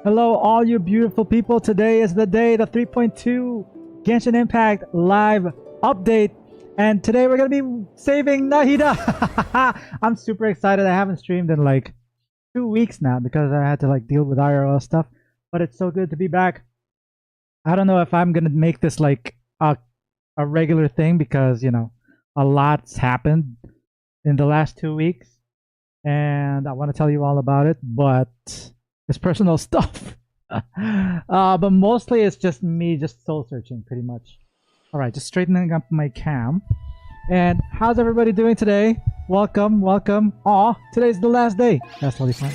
Hello, all you beautiful people. Today is the day, the 3.2 Genshin Impact live update. And today we're going to be saving Nahida. I'm super excited. I haven't streamed in like 2 weeks now because I had to like deal with IRL stuff. But it's so good to be back. I don't know if I'm going to make this like a regular thing because, you know, a lot's happened in the last 2 weeks. And I want to tell you all about it. But it's personal stuff. But mostly it's just me just soul searching pretty much. Alright, just straightening up my cam. And how's everybody doing today? Welcome, welcome. Aw, today's the last day. That's totally fine.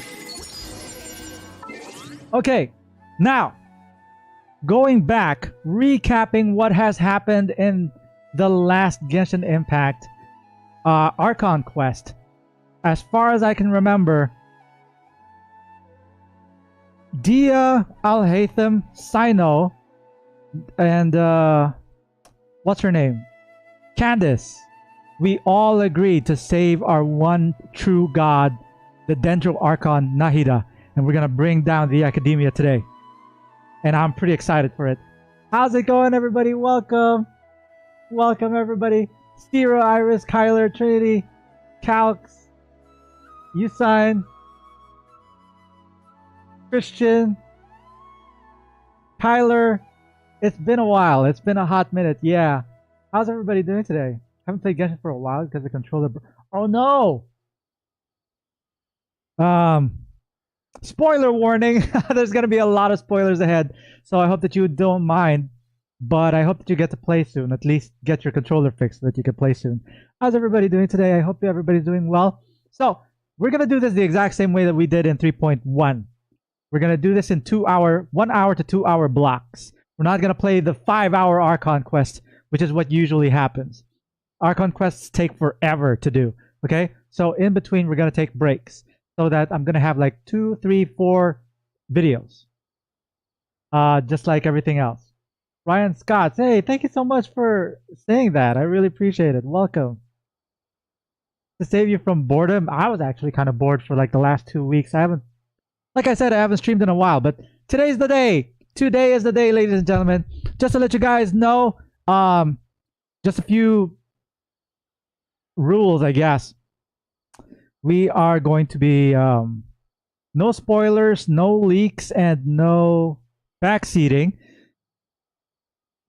Okay, now going back, recapping what has happened in the last Genshin Impact Archon quest. As far as I can remember, Dehya, Alhaitham, Cyno, and what's her name? Candace. We all agreed to save our one true god, the Dendro Archon Nahida, and we're gonna bring down the Academia today. And I'm pretty excited for it. How's it going, everybody? Welcome, welcome everybody. Stira, Iris, Kyler, Trinity, Calx, Usain, Christian, Kyler. It's been a while. It's been a hot minute. Yeah. How's everybody doing today? Haven't played Genshin for a while because the controller. Oh no! Spoiler warning. There's gonna be a lot of spoilers ahead, so I hope that you don't mind. But I hope that you get to play soon. At least get your controller fixed so that you can play soon. How's everybody doing today? I hope everybody's doing well. So we're gonna do this the exact same way that we did in 3.1. We're going to do this in 1 hour to 2 hour blocks. We're not going to play the 5-hour Archon quest, which is what usually happens. Archon quests take forever to do. Okay? So in between, we're going to take breaks. So that I'm going to have like 2, 3, 4 videos. Just like everything else. Ryan Scott, hey, thank you so much for saying that. I really appreciate it. Welcome. To save you from boredom, I was actually kind of bored for like the last 2 weeks. Like I said, I haven't streamed in a while, but today's the day. Today is the day, ladies and gentlemen. Just to let you guys know, just a few rules, I guess. We are going to be no spoilers, no leaks, and no backseating.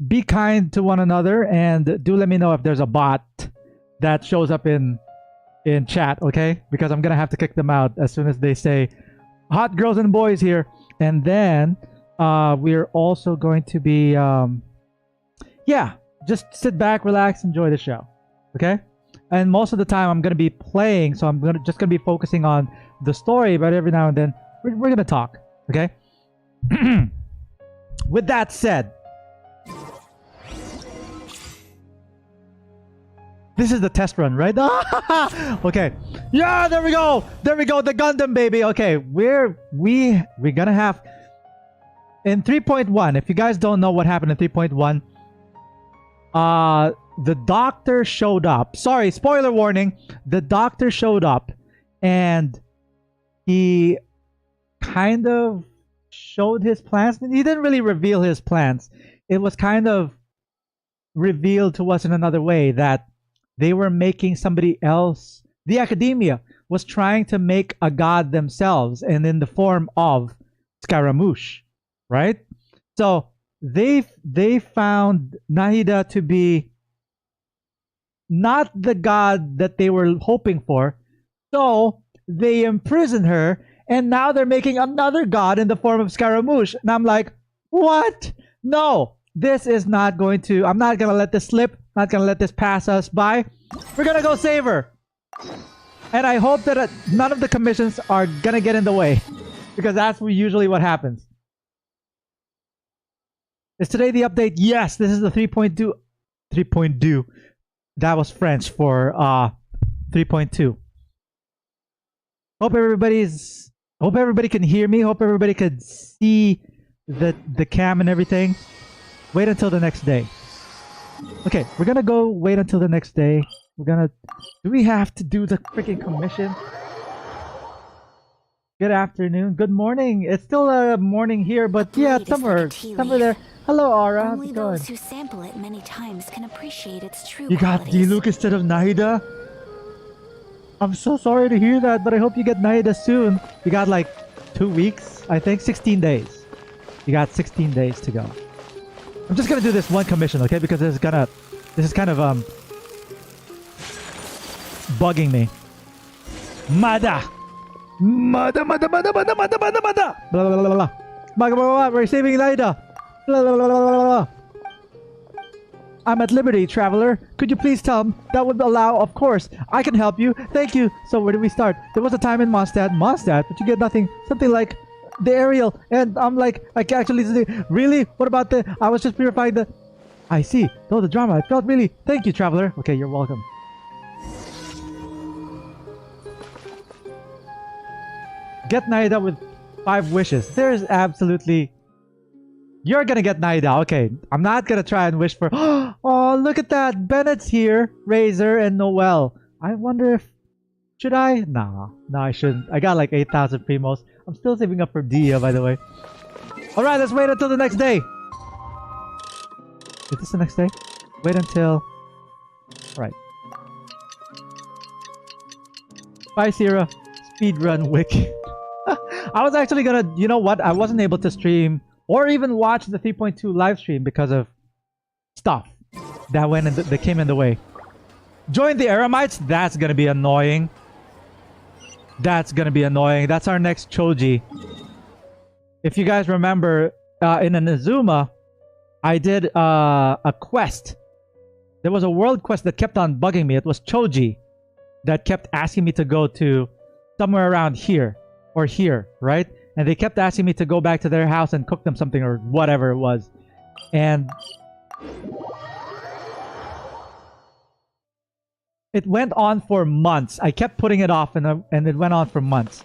Be kind to one another, and do let me know if there's a bot that shows up in chat, okay? Because I'm gonna have to kick them out as soon as they say hot girls and boys here. And then we're also going to be yeah, just sit back, relax, enjoy the show, okay? And most of the time I'm going to be playing, so I'm just going to be focusing on the story, but every now and then we're going to talk, okay? With that said, this is the test run, right? Okay. Yeah, there we go. There we go. The Gundam, baby. Okay, we're gonna have in 3.1. If you guys don't know what happened in 3.1, the doctor showed up. Sorry, spoiler warning. The doctor showed up, and he kind of showed his plans. He didn't really reveal his plans. It was kind of revealed to us in another way that they were making somebody else. The Academia was trying to make a god themselves, and in the form of Scaramouche, right? So they found Nahida to be not the god that they were hoping for. So they imprisoned her, and now they're making another god in the form of Scaramouche. And I'm like, what? No, this is not going to. I'm not gonna let this slip. Not gonna let this pass us by. We're gonna go save her. And I hope that none of the commissions are gonna get in the way, because that's usually what happens. Is today the update? Yes, this is the 3.2. 3.2. That was French for 3.2. Hope everybody can hear me. Hope everybody can see the cam and everything. Wait until the next day. Okay, we're gonna go wait until the next day. Do we have to do the freaking commission? Good afternoon. Good morning. It's still a morning here, but yeah, it's somewhere there. Hello, Aura. How's Only it going? those who sample it many times can appreciate its true You got qualities. Diluc instead of Nahida? I'm so sorry to hear that, but I hope you get Nahida soon. You got like 2 weeks, I think, 16 days. You got 16 days to go. I'm just gonna do this one commission, okay? Because this is kind of bugging me. Mada! Mada! Blah, blah, blah, blah. Blah, blah, blah. We're saving Nahida. Blah, blah, blah, blah, blah. I'm at liberty, traveler. Could you please tell him that would allow? Of course, I can help you. Thank you. So where do we start? There was a time in Mondstadt, but you get nothing. Something like the aerial, and I'm like, I can actually say, really? What about the? I was just purifying the. I see. No, the drama. I felt really. Thank you, traveler. Okay, you're welcome. Get Nahida with 5 wishes. There's absolutely. You're gonna get Nahida. Okay, I'm not gonna try and wish for. Oh, look at that! Bennett's here, Razor, and Noel. I wonder if should I? Nah, no, I shouldn't. I got like 8,000 primos. I'm still saving up for Dehya, by the way. All right, let's wait until the next day. Is this the next day? Wait until. All right. Bye, Sierra. Speedrun Wiki. I was actually gonna. You know what? I wasn't able to stream. Or even watch the 3.2 live stream because of stuff that came in the way. Join the Eremites? That's gonna be annoying. That's gonna be annoying. That's our next Choji. If you guys remember, in Inazuma, I did a quest. There was a world quest that kept on bugging me. It was Choji that kept asking me to go to somewhere around here or here, right? And they kept asking me to go back to their house and cook them something or whatever it was. And it went on for months. I kept putting it off and it went on for months.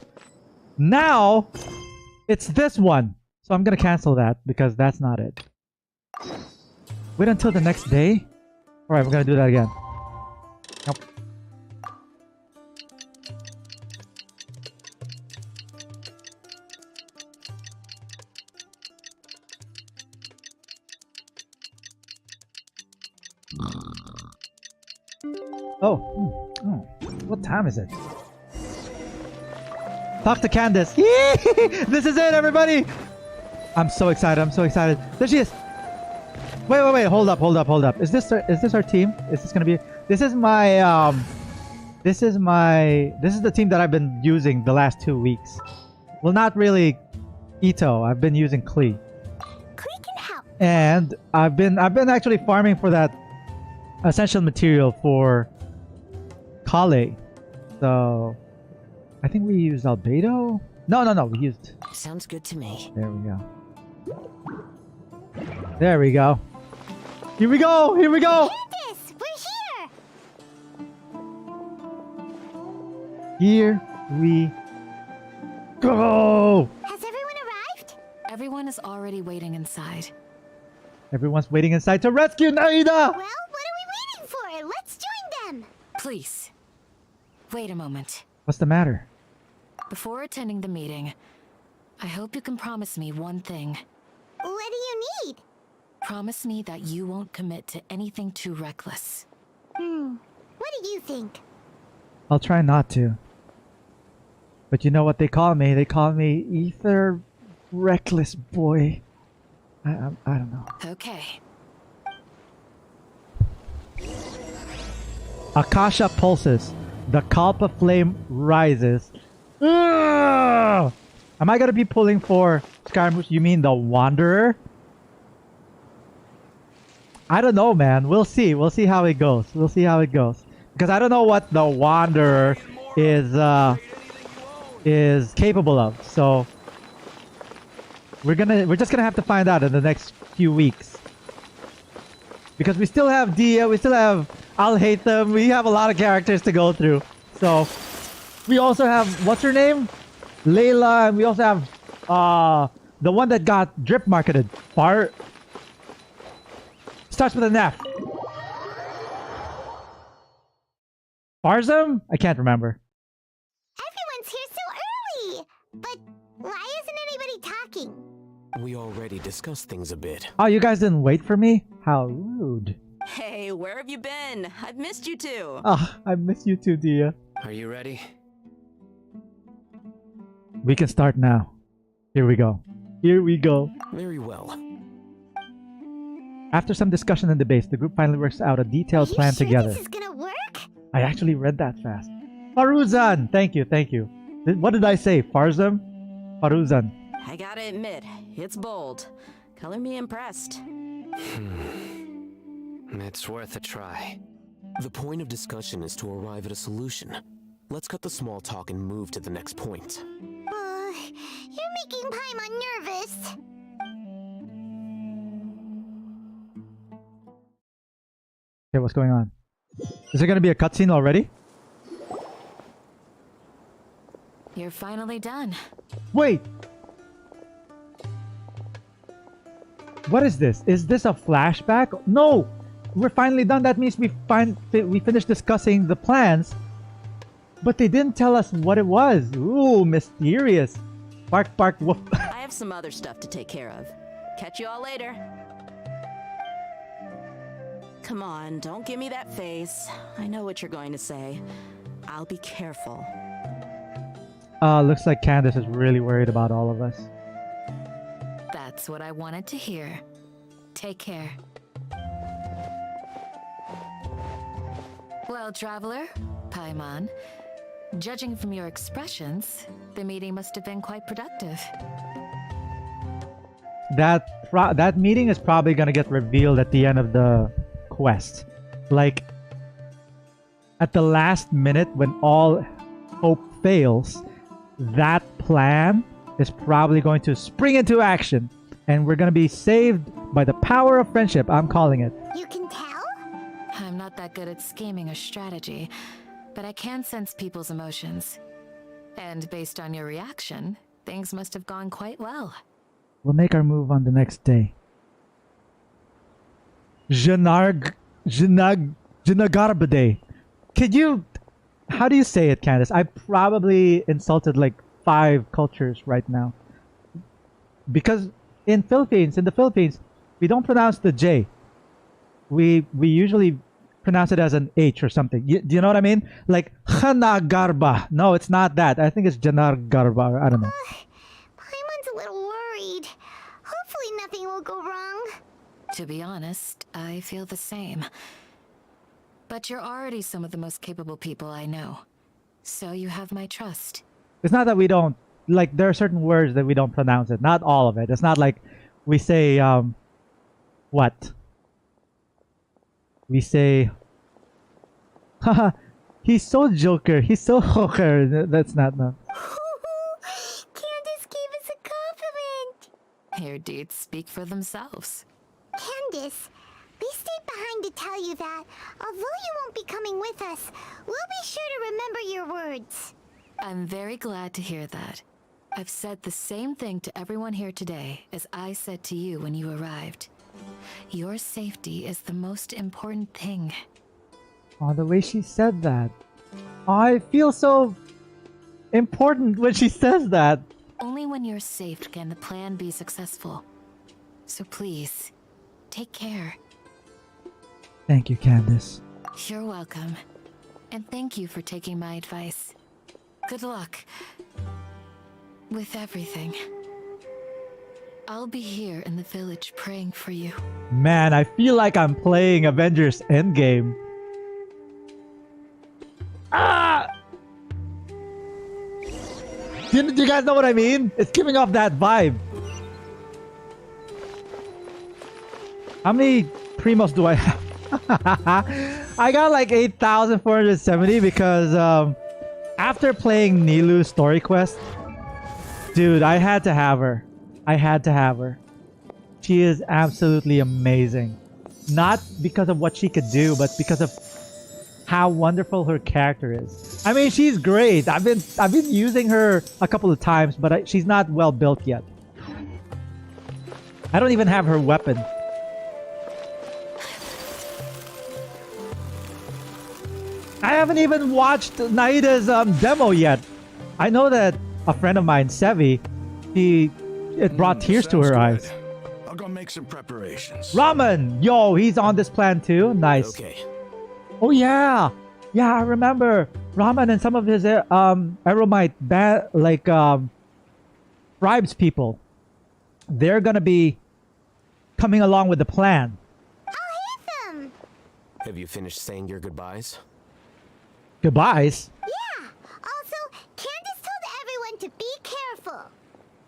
Now, it's this one. So I'm going to cancel that because that's not it. Wait until the next day? Alright, we're going to do that again. Nope. What time is it? Talk to Candace. This is it, everybody! I'm so excited. I'm so excited. There she is. Wait. Hold up. Is this our team? Is this gonna be? This is my This is the team that I've been using the last 2 weeks. Well, not really Ito. I've been using Klee. Klee can help. And I've been actually farming for that essential material for Kale. So I think we used Albedo? No, we used... Sounds good to me. There we go. There we go. Here we go! Candace, we're here! Here we go! Has everyone arrived? Everyone is already waiting inside. Everyone's waiting inside to rescue Nahida! Well, what are we waiting for? Let's join them! Please. Wait a moment. What's the matter? Before attending the meeting, I hope you can promise me one thing. What do you need? Promise me that you won't commit to anything too reckless. What do you think? I'll try not to. But you know what they call me? They call me Aether Reckless Boy. I don't know. Okay. Akasha pulses. The Kalpa flame rises. Ugh! Am I gonna be pulling for Scaramouche? You mean the Wanderer? I don't know, man. We'll see. We'll see how it goes. Because I don't know what the Wanderer is capable of. So we're just gonna have to find out in the next few weeks. Because we still have Dehya, we still have Alhaitham, we have a lot of characters to go through. So we also have, what's her name? Layla, and we also have the one that got drip marketed. Starts with an F. Farzam? I can't remember. Everyone's here so early! But We already discussed things a bit. Oh, you guys didn't wait for me? How rude. Hey, where have you been? I've missed you too. Ah, I miss you too, Dehya. Are you ready? We can start now. Here we go. Here we go. Very well. After some discussion and debates, the group finally works out a detailed plan together. This is gonna work? I actually read that fast. Faruzan! Thank you, thank you. What did I say? Farzam? Faruzan. I gotta admit, it's bold. Color me impressed. It's worth a try. The point of discussion is to arrive at a solution. Let's cut the small talk and move to the next point. You're making Paimon nervous. Okay, what's going on? Is there gonna be a cutscene already? You're finally done. Wait! What is this? Is this a flashback? No! We're finally done. That means we finished discussing the plans. But they didn't tell us what it was. Ooh, mysterious. Bark, bark, woof. I have some other stuff to take care of. Catch you all later. Come on, don't give me that face. I know what you're going to say. I'll be careful. Looks like Candace is really worried about all of us. That's what I wanted to hear. Take care. Well, traveler, Paimon, judging from your expressions, the meeting must have been quite productive. That meeting is probably gonna get revealed at the end of the quest. Like, at the last minute when all hope fails, that plan is probably going to spring into action. And we're gonna be saved by the power of friendship. I'm calling it. You can tell? I'm not that good at scheming or strategy, but I can sense people's emotions. And based on your reaction, things must have gone quite well. We'll make our move on the next day. Janagarbade. Could you... How do you say it, Candace? I probably insulted like 5 cultures right now. Because in the Philippines, we don't pronounce the J. We usually pronounce it as an H or something. Do you know what I mean? Like, Hanagarba. No, it's not that. I think it's Janargarba. I don't know. Paimon's a little worried. Hopefully nothing will go wrong. To be honest, I feel the same. But you're already some of the most capable people I know. So you have my trust. It's not that we don't... Like, there are certain words that we don't pronounce it. Not all of it. It's not like we say, what? We say... Haha, he's so joker. He's so hooker. That's not... No. Candace gave us a compliment. Your deeds speak for themselves. Candace, we stayed behind to tell you that, although you won't be coming with us, we'll be sure to remember your words. I'm very glad to hear that. I've said the same thing to everyone here today as I said to you when you arrived. Your safety is the most important thing. Oh, the way she said that. Oh, I feel so important when she says that. Only when you're safe can the plan be successful. So please, take care. Thank you, Candace. You're welcome. And thank you for taking my advice. Good luck with everything. I'll be here in the village praying for you. Man, I feel like I'm playing Avengers Endgame. Ah! Do you guys know what I mean? It's giving off that vibe. How many primos do I have? I got like 8,470 because after playing Nilu's story quest, dude, I had to have her. I had to have her. She is absolutely amazing. Not because of what she could do, but because of how wonderful her character is. I mean, she's great. I've been using her a couple of times, but she's not well built yet. I don't even have her weapon. I haven't even watched Naida's demo yet. I know that a friend of mine, Sevi, it brought tears to her Sounds eyes. good. I'll go make some preparations. Rahman! Yo, he's on this plan too. Nice. Okay. Oh yeah! Yeah, I remember. Rahman and some of his Aromite tribes people. They're gonna be coming along with the plan. Alhaitham! Have you finished saying your goodbyes? Goodbyes? Yeah! Also, Candace told everyone to be careful.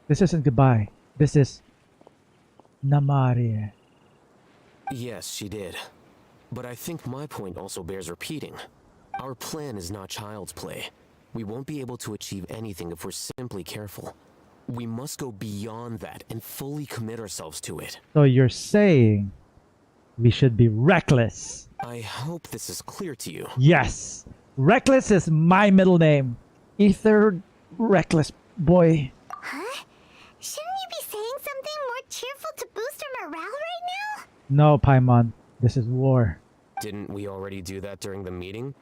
This isn't goodbye. This is Namarie. Yes, she did. But I think my point also bears repeating. Our plan is not child's play. We won't be able to achieve anything if we're simply careful. We must go beyond that and fully commit ourselves to it. So you're saying we should be reckless? I hope this is clear to you. Yes. Reckless is my middle name. Aether Reckless boy. Huh? Shouldn't you be saying something more cheerful to boost our morale right now? No, Paimon. This is war. Didn't we already do that during the meeting?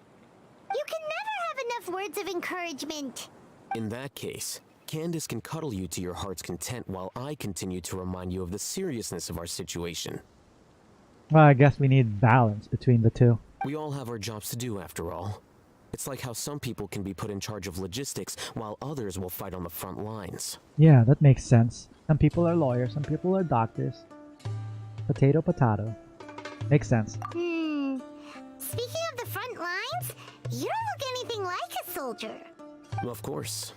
You can never have enough words of encouragement. In that case, Candace can cuddle you to your heart's content while I continue to remind you of the seriousness of our situation. Well, I guess we need balance between the two. We all have our jobs to do after all. It's like how some people can be put in charge of logistics while others will fight on the front lines. Yeah, that makes sense. Some people are lawyers, some people are doctors. Potato, potato. Makes sense. Speaking of the front lines, you don't look anything like a soldier. Of course.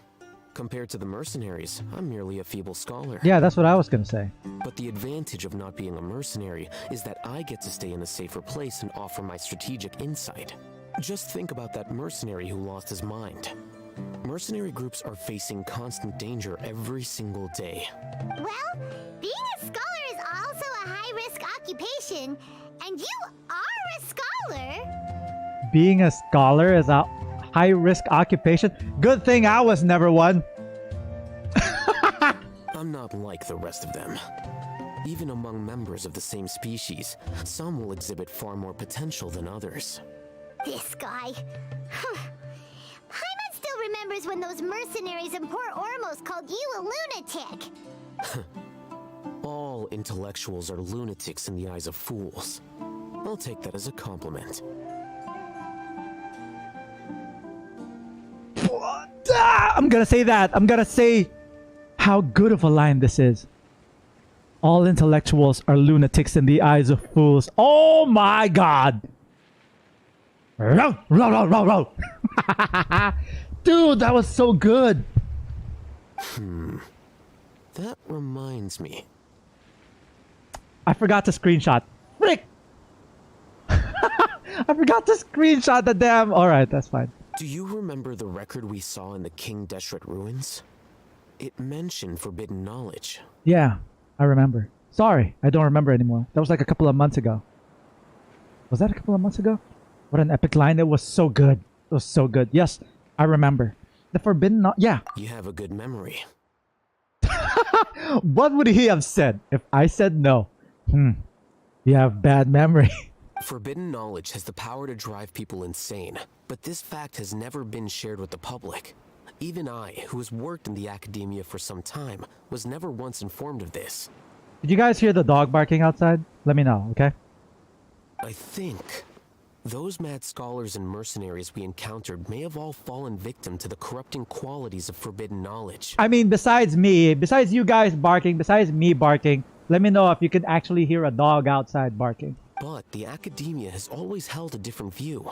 Compared to the mercenaries, I'm merely a feeble scholar. Yeah, that's what I was gonna say. But the advantage of not being a mercenary is that I get to stay in a safer place and offer my strategic insight. Just think about that mercenary who lost his mind. Mercenary groups are facing constant danger every single day. Well, being a scholar is also a high-risk occupation, and you are a scholar. Being a scholar is a high-risk occupation. Good thing I was never one. I'm not like the rest of them. Even among members of the same species, some will exhibit far more potential than others. This guy. Paimon still remembers when those mercenaries in Port Ormos called you a lunatic. All intellectuals are lunatics in the eyes of fools. I'll take that as a compliment. I'm gonna say that. I'm gonna say how good of a line this is. All intellectuals are lunatics in the eyes of fools. Oh my god! Row, row, row, row, row. Dude, that was so good. That reminds me. I forgot to screenshot. Frick! I forgot to screenshot the damn. Alright, that's fine. Do you remember the record we saw in the King Deshret ruins? It mentioned forbidden knowledge. Yeah, I remember. Sorry, I don't remember anymore. That was like a couple of months ago. Was that a couple of months ago? What an epic line. It was so good. It was so good. Yes, I remember. The forbidden knowledge. Yeah. You have a good memory. What would he have said if I said no? You have bad memory. Forbidden knowledge has the power to drive people insane, but this fact has never been shared with the public. Even I, who has worked in the academia for some time, was never once informed of this. Did you guys hear the dog barking outside? Let me know, okay? I think those mad scholars and mercenaries we encountered may have all fallen victim to the corrupting qualities of forbidden knowledge. I mean, besides me, besides you guys barking, besides me barking, let me know if you can actually hear a dog outside barking. But the academia has always held a different view.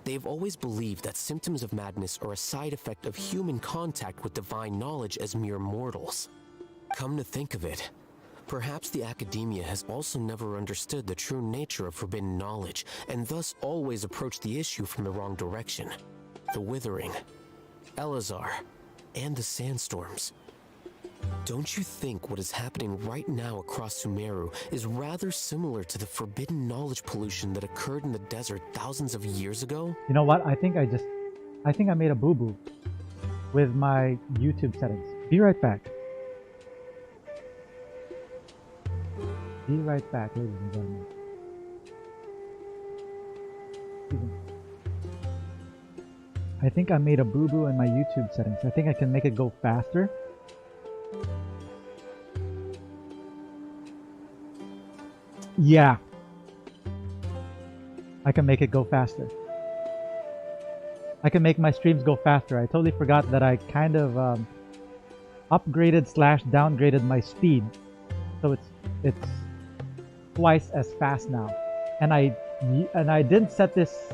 They've always believed that symptoms of madness are a side effect of human contact with divine knowledge as mere mortals. Come to think of it, perhaps the academia has also never understood the true nature of forbidden knowledge, and thus always approached the issue from the wrong direction. The Withering, Elazar, and the Sandstorms. Don't you think what is happening right now across Sumeru is rather similar to the forbidden knowledge pollution that occurred in the desert thousands of years ago? You know what? I think I made a boo-boo with my YouTube settings. Be right back. Be right back, ladies and gentlemen. Excuse me. I think I made a boo-boo in my YouTube settings. I think I can make it go faster. Yeah. I can make it go faster. I can make my streams go faster. I totally forgot that I kind of upgraded / downgraded my speed. So it's twice as fast now. And I didn't set this.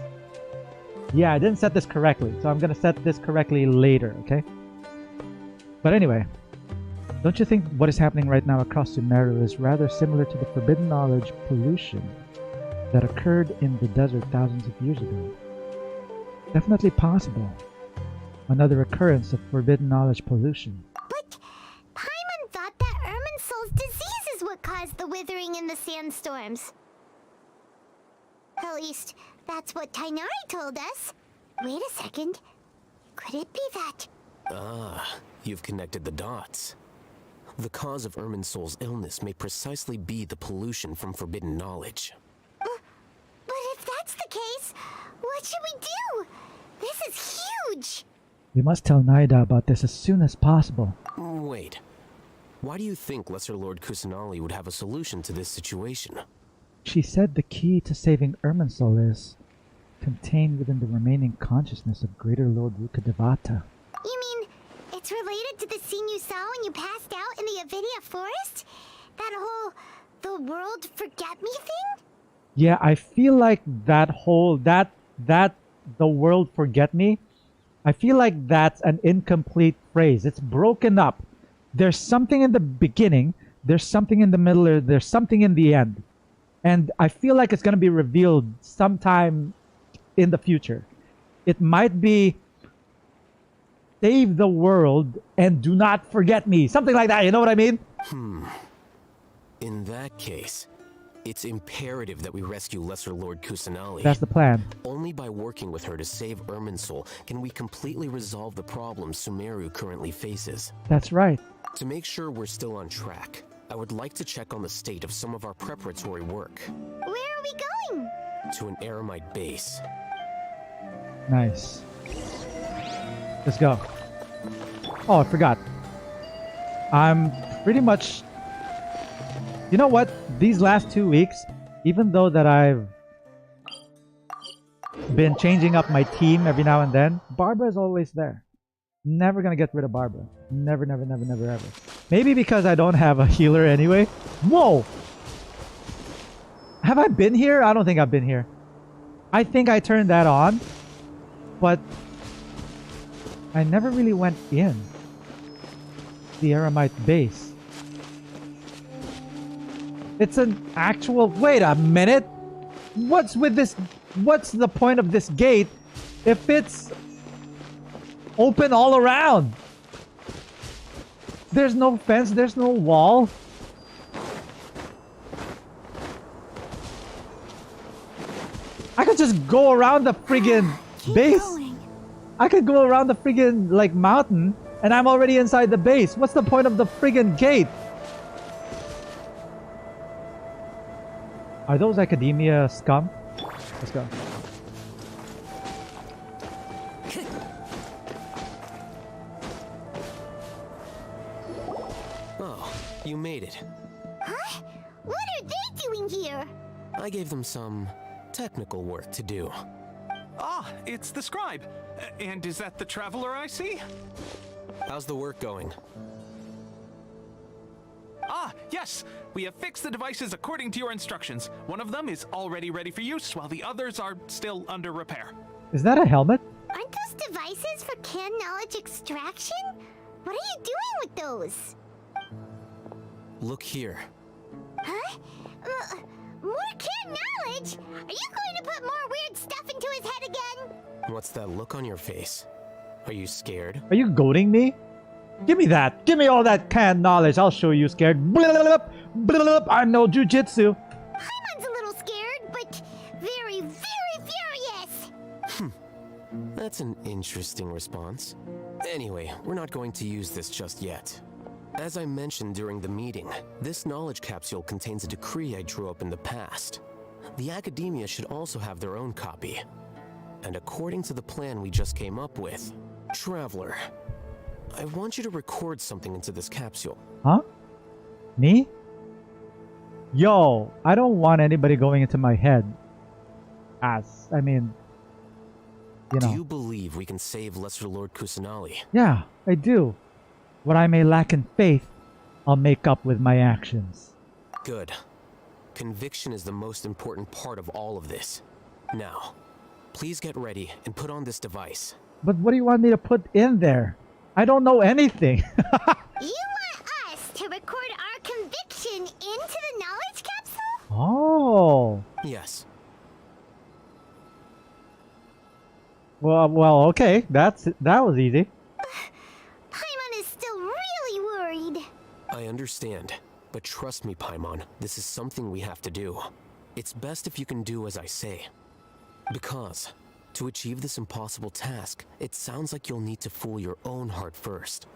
Yeah, I didn't set this correctly. So I'm gonna set this correctly later, okay? But anyway, don't you think what is happening right now across Sumeru is rather similar to the forbidden knowledge pollution that occurred in the desert thousands of years ago? Definitely possible. Another occurrence of forbidden knowledge pollution. But Paimon thought that Irminsul's disease is what caused the withering and the sandstorms. At least, that's what Tighnari told us. Wait a second. Could it be that? Ah, you've connected the dots. The cause of Irminsul's illness may precisely be the pollution from forbidden knowledge. But if that's the case, what should we do? This is huge! We must tell Naida about this as soon as possible. Wait. Why do you think Lesser Lord Kusanali would have a solution to this situation? She said the key to saving Irminsul is contained within the remaining consciousness of Greater Lord Rukkhadevata. You mean it's related to the scene you saw when you passed out in the Avidia forest? That whole the world forget me thing? Yeah, I feel like that whole that the world forget me. I feel like that's an incomplete phrase. It's broken up. There's something in the beginning, there's something in the middle, or there's something in the end. And I feel like it's going to be revealed sometime in the future. It might be save the world and do not forget me. Something like that, you know what I mean? In that case, it's imperative that we rescue Lesser Lord Kusanali. That's the plan. Only by working with her to save Irminsul can we completely resolve the problems Sumeru currently faces. That's right. To make sure we're still on track, I would like to check on the state of some of our preparatory work. Where are we going? To an Eremite base. Nice. Let's go. Oh, I forgot. I'm pretty much... You know what? These last 2 weeks, even though that I've been changing up my team every now and then, Barbara is always there. Never gonna get rid of Barbara. Never, never, never, never, ever. Maybe because I don't have a healer anyway. Whoa! Have I been here? I don't think I've been here. I think I turned that on, but I never really went in the Eremite base. It's an actual... Wait a minute! What's with this? What's the point of this gate if it's open all around? There's no fence, there's no wall. I could just go around the friggin' base. Going. I could go around the friggin' like mountain and I'm already inside the base. What's the point of the friggin' gate? Are those academia scum? Let's go. Oh, you made it. Huh? What are they doing here? I gave them some technical work to do. Ah, it's the scribe. And is that the traveler I see? How's the work going? Ah, yes! We have fixed the devices according to your instructions. One of them is already ready for use, while the others are still under repair. Is that a helmet? Aren't those devices for can knowledge extraction? What are you doing with those? Look here. Huh? More can knowledge? Are you going to put more weird stuff into his head again? What's that look on your face? Are you scared? Are you goading me? Give me that. Give me all that canned knowledge. I'll show you scared. Blah, blah, I'm no jujitsu. Paimon's a little scared, but very, very furious. That's an interesting response. Anyway, we're not going to use this just yet. As I mentioned during the meeting, this knowledge capsule contains a decree I drew up in the past. The academia should also have their own copy. And according to the plan we just came up with, Traveler, I want you to record something into this capsule. Huh? Me? Yo, I don't want anybody going into my head. I mean, you know. Do you believe we can save Lesser Lord Kusanali? Yeah, I do. What I may lack in faith, I'll make up with my actions. Good. Conviction is the most important part of all of this. Now, please get ready and put on this device. But what do you want me to put in there? I don't know anything. You want us to record our conviction into the knowledge capsule? Oh. Yes. Well, okay. That was easy. Paimon is still really worried. I understand. But trust me, Paimon, this is something we have to do. It's best if you can do as I say. Because, to achieve this impossible task, it sounds like you'll need to fool your own heart first.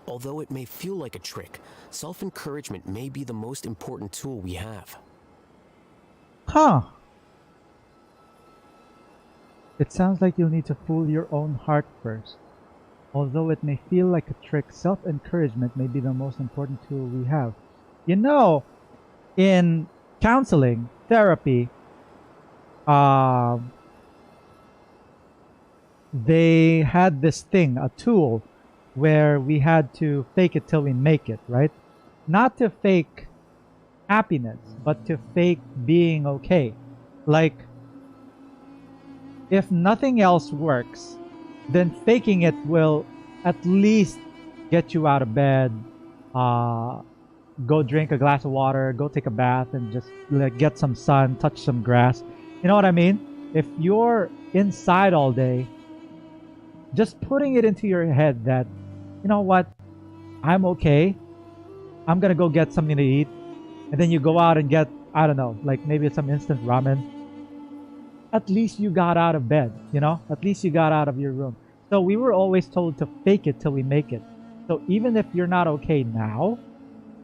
Although it may feel like a trick, self-encouragement may be the most important tool we have. Huh. It sounds like you'll need to fool your own heart first. Although it may feel like a trick, self-encouragement may be the most important tool we have. You know, in counseling, therapy, they had this thing, a tool, where we had to fake it till we make it, right? Not to fake happiness, but to fake being okay. Like, if nothing else works, then faking it will at least get you out of bed, go drink a glass of water, go take a bath, and just like get some sun, touch some grass. You know what I mean? If you're inside all day, just putting it into your head that, you know what, I'm okay, I'm gonna go get something to eat, and then you go out and get, I don't know, like maybe it's some instant ramen. At least you got out of bed, you know? At least you got out of your room. So we were always told to fake it till we make it. So even if you're not okay now,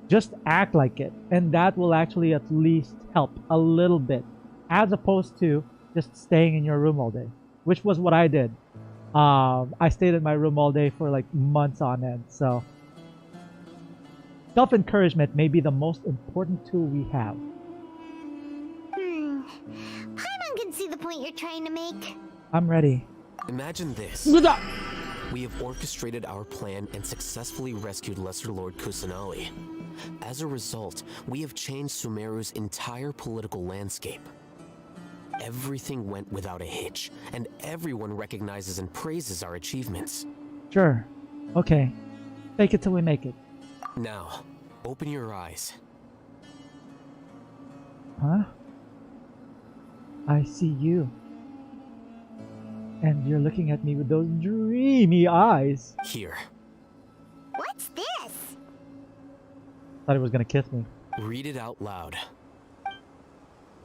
just act like it. And that will actually at least help a little bit. As opposed to just staying in your room all day. Which was what I did. I stayed in my room all day for like months on end. So self-encouragement may be the most important tool we have. Paimon can see the point you're trying to make. I'm ready. Imagine this. We have orchestrated our plan and successfully rescued Lesser Lord Kusanali. As a result, we have changed Sumeru's entire political landscape. Everything went without a hitch, and everyone recognizes and praises our achievements. Sure. Okay. Fake it till we make it. Now, open your eyes. Huh? I see you. And you're looking at me with those dreamy eyes. Here. What's this? Thought he was gonna kiss me. Read it out loud.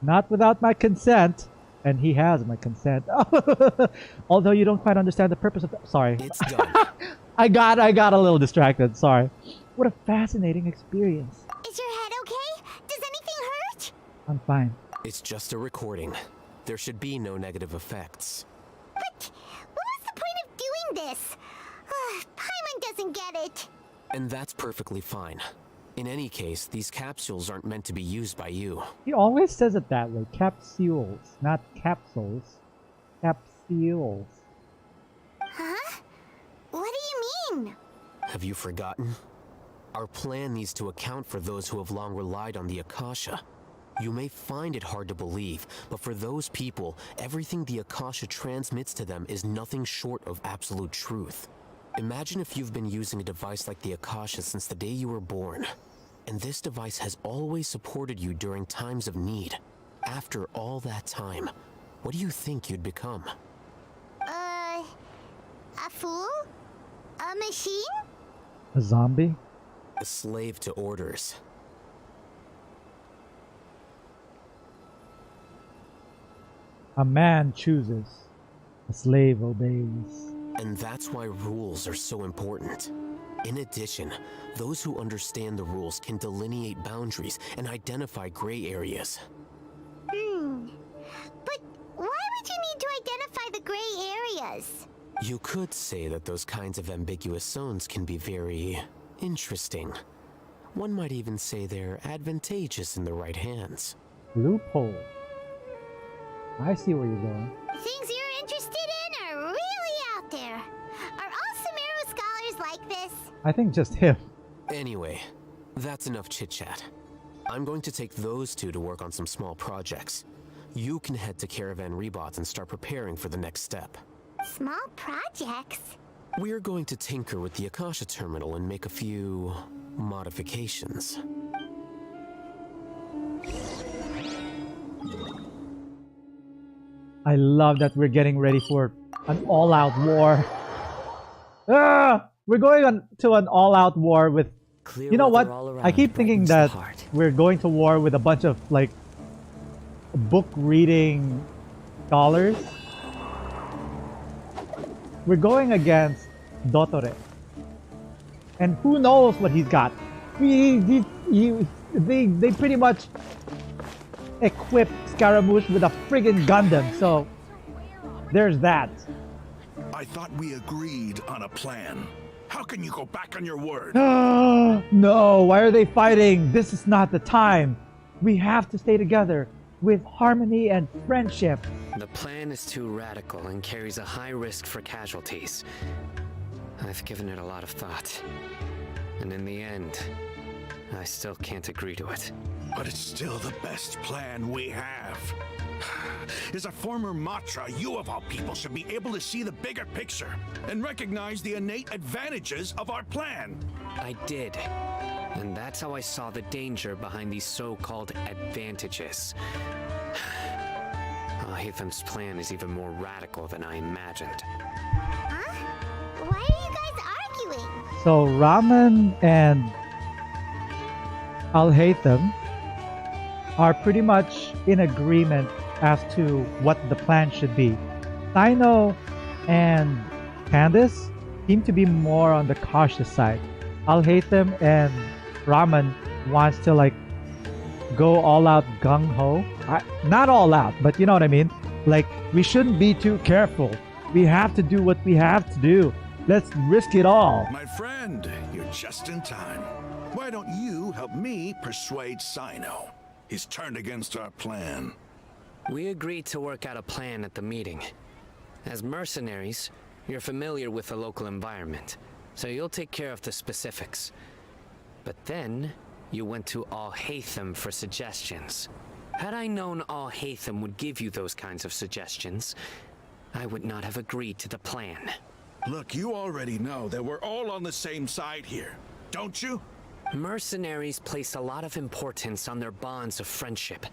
Not without my consent. And he has my consent. Although you don't quite understand the purpose of that. Sorry. It's done. I got a little distracted. Sorry. What a fascinating experience. Is your head okay? Does anything hurt? I'm fine. It's just a recording. There should be no negative effects. But what was the point of doing this? Paimon doesn't get it. And that's perfectly fine. In any case, these capsules aren't meant to be used by you. He always says it that way. Capsules, not capsules. Capsules. Huh? What do you mean? Have you forgotten? Our plan needs to account for those who have long relied on the Akasha. You may find it hard to believe, but for those people, everything the Akasha transmits to them is nothing short of absolute truth. Imagine if you've been using a device like the Akasha since the day you were born, and this device has always supported you during times of need. After all that time, what do you think you'd become? A fool? A machine? A zombie? A slave to orders. A man chooses. A slave obeys. And that's why rules are so important. In addition, those who understand the rules can delineate boundaries and identify gray areas. But why would you need to identify the gray areas? You could say that those kinds of ambiguous zones can be very interesting. One might even say they're advantageous in the right hands. Loophole. I see where you're going. Things you're interested in are really out there. Are all Sumeru scholars like this? I think just him. Anyway, that's enough chit-chat. I'm going to take those two to work on some small projects. You can head to Caravan Rebot and start preparing for the next step. Small projects? We're going to tinker with the Akasha terminal and make a few modifications. I love that we're getting ready for an all-out war. We're going to an all-out war with... You know what? I keep thinking that we're going to war with a bunch of, like, book-reading scholars. We're going against Dottore. And who knows what he's got. They pretty much equipped Scaramouche with a friggin' Gundam, so there's that. I thought we agreed on a plan. How can you go back on your word? No, why are they fighting? This is not the time. We have to stay together with harmony and friendship. The plan is too radical and carries a high risk for casualties. I've given it a lot of thought. And in the end, I still can't agree to it. But it's still the best plan we have. As a former Matra, you of all people should be able to see the bigger picture and recognize the innate advantages of our plan. I did. And that's how I saw the danger behind these so-called advantages. Alhaitham's plan is even more radical than I imagined. Huh? Why are you guys arguing? So Rahman and Alhaitham are pretty much in agreement as to what the plan should be. Cyno and Candace seem to be more on the cautious side. Alhaitham and Rahman wants to like go all out gung-ho. Not all out, but you know what I mean? Like, we shouldn't be too careful. We have to do what we have to do. Let's risk it all. My friend, you're just in time. Why don't you help me persuade Cyno? He's turned against our plan. We agreed to work out a plan at the meeting. As mercenaries, you're familiar with the local environment, so you'll take care of the specifics. But then, you went to Alhaitham for suggestions. Had I known Alhaitham would give you those kinds of suggestions, I would not have agreed to the plan. Look, you already know that we're all on the same side here, don't you? Mercenaries place a lot of importance on their bonds of friendship,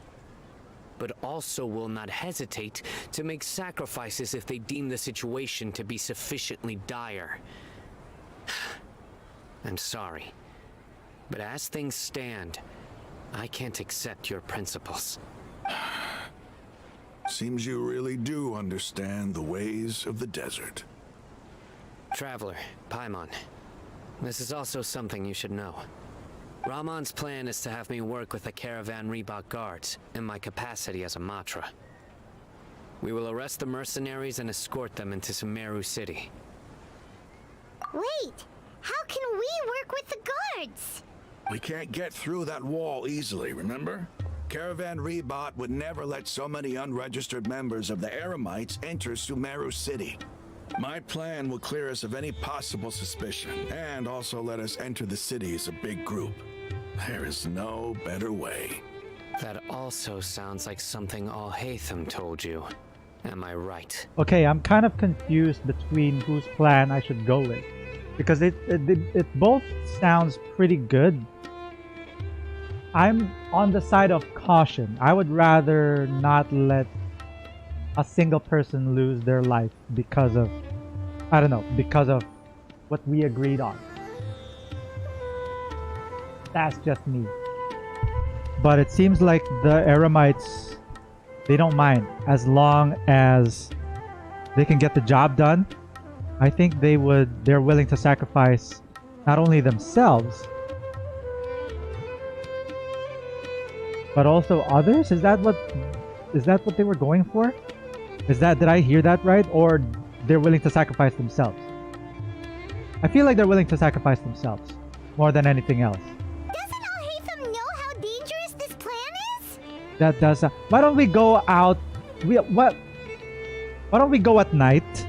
but also will not hesitate to make sacrifices if they deem the situation to be sufficiently dire. I'm sorry, but as things stand, I can't accept your principles. Seems you really do understand the ways of the desert. Traveler, Paimon, this is also something you should know. Rahman's plan is to have me work with the Caravan Rebot guards in my capacity as a Matra. We will arrest the mercenaries and escort them into Sumeru City. Wait, how can we work with the guards? We can't get through that wall easily, remember? Caravan Rebot would never let so many unregistered members of the Eremites enter Sumeru City. My plan will clear us of any possible suspicion, and also let us enter the city as a big group. There is no better way. That also sounds like something Alhaitham told you. Am I right? Okay, I'm kind of confused between whose plan I should go with. Because it both sounds pretty good. I'm on the side of caution. I would rather not let a single person lose their life because of, I don't know, because of what we agreed on. That's just me. But it seems like the Eremites, they don't mind as long as they can get the job done. I think they're willing to sacrifice not only themselves, but also others. Is that what they were going for? Did I hear that right? Or they're willing to sacrifice themselves? I feel like they're willing to sacrifice themselves more than anything else. Doesn't That does. Why don't we go out? Why don't we go at night?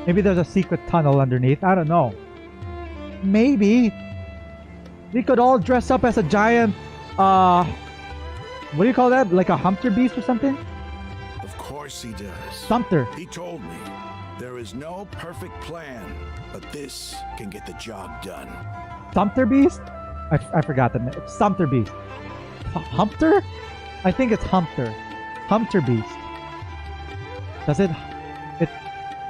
Maybe there's a secret tunnel underneath. I don't know. Maybe we could all dress up as a giant. What do you call that? Like a hunter beast or something? Of course he does. Sumter. He told me there is no perfect plan, but this can get the job done. Sumter beast? I forgot the name. Sumter beast. Humpter? I think it's Humpter. Humpter beast. Does it?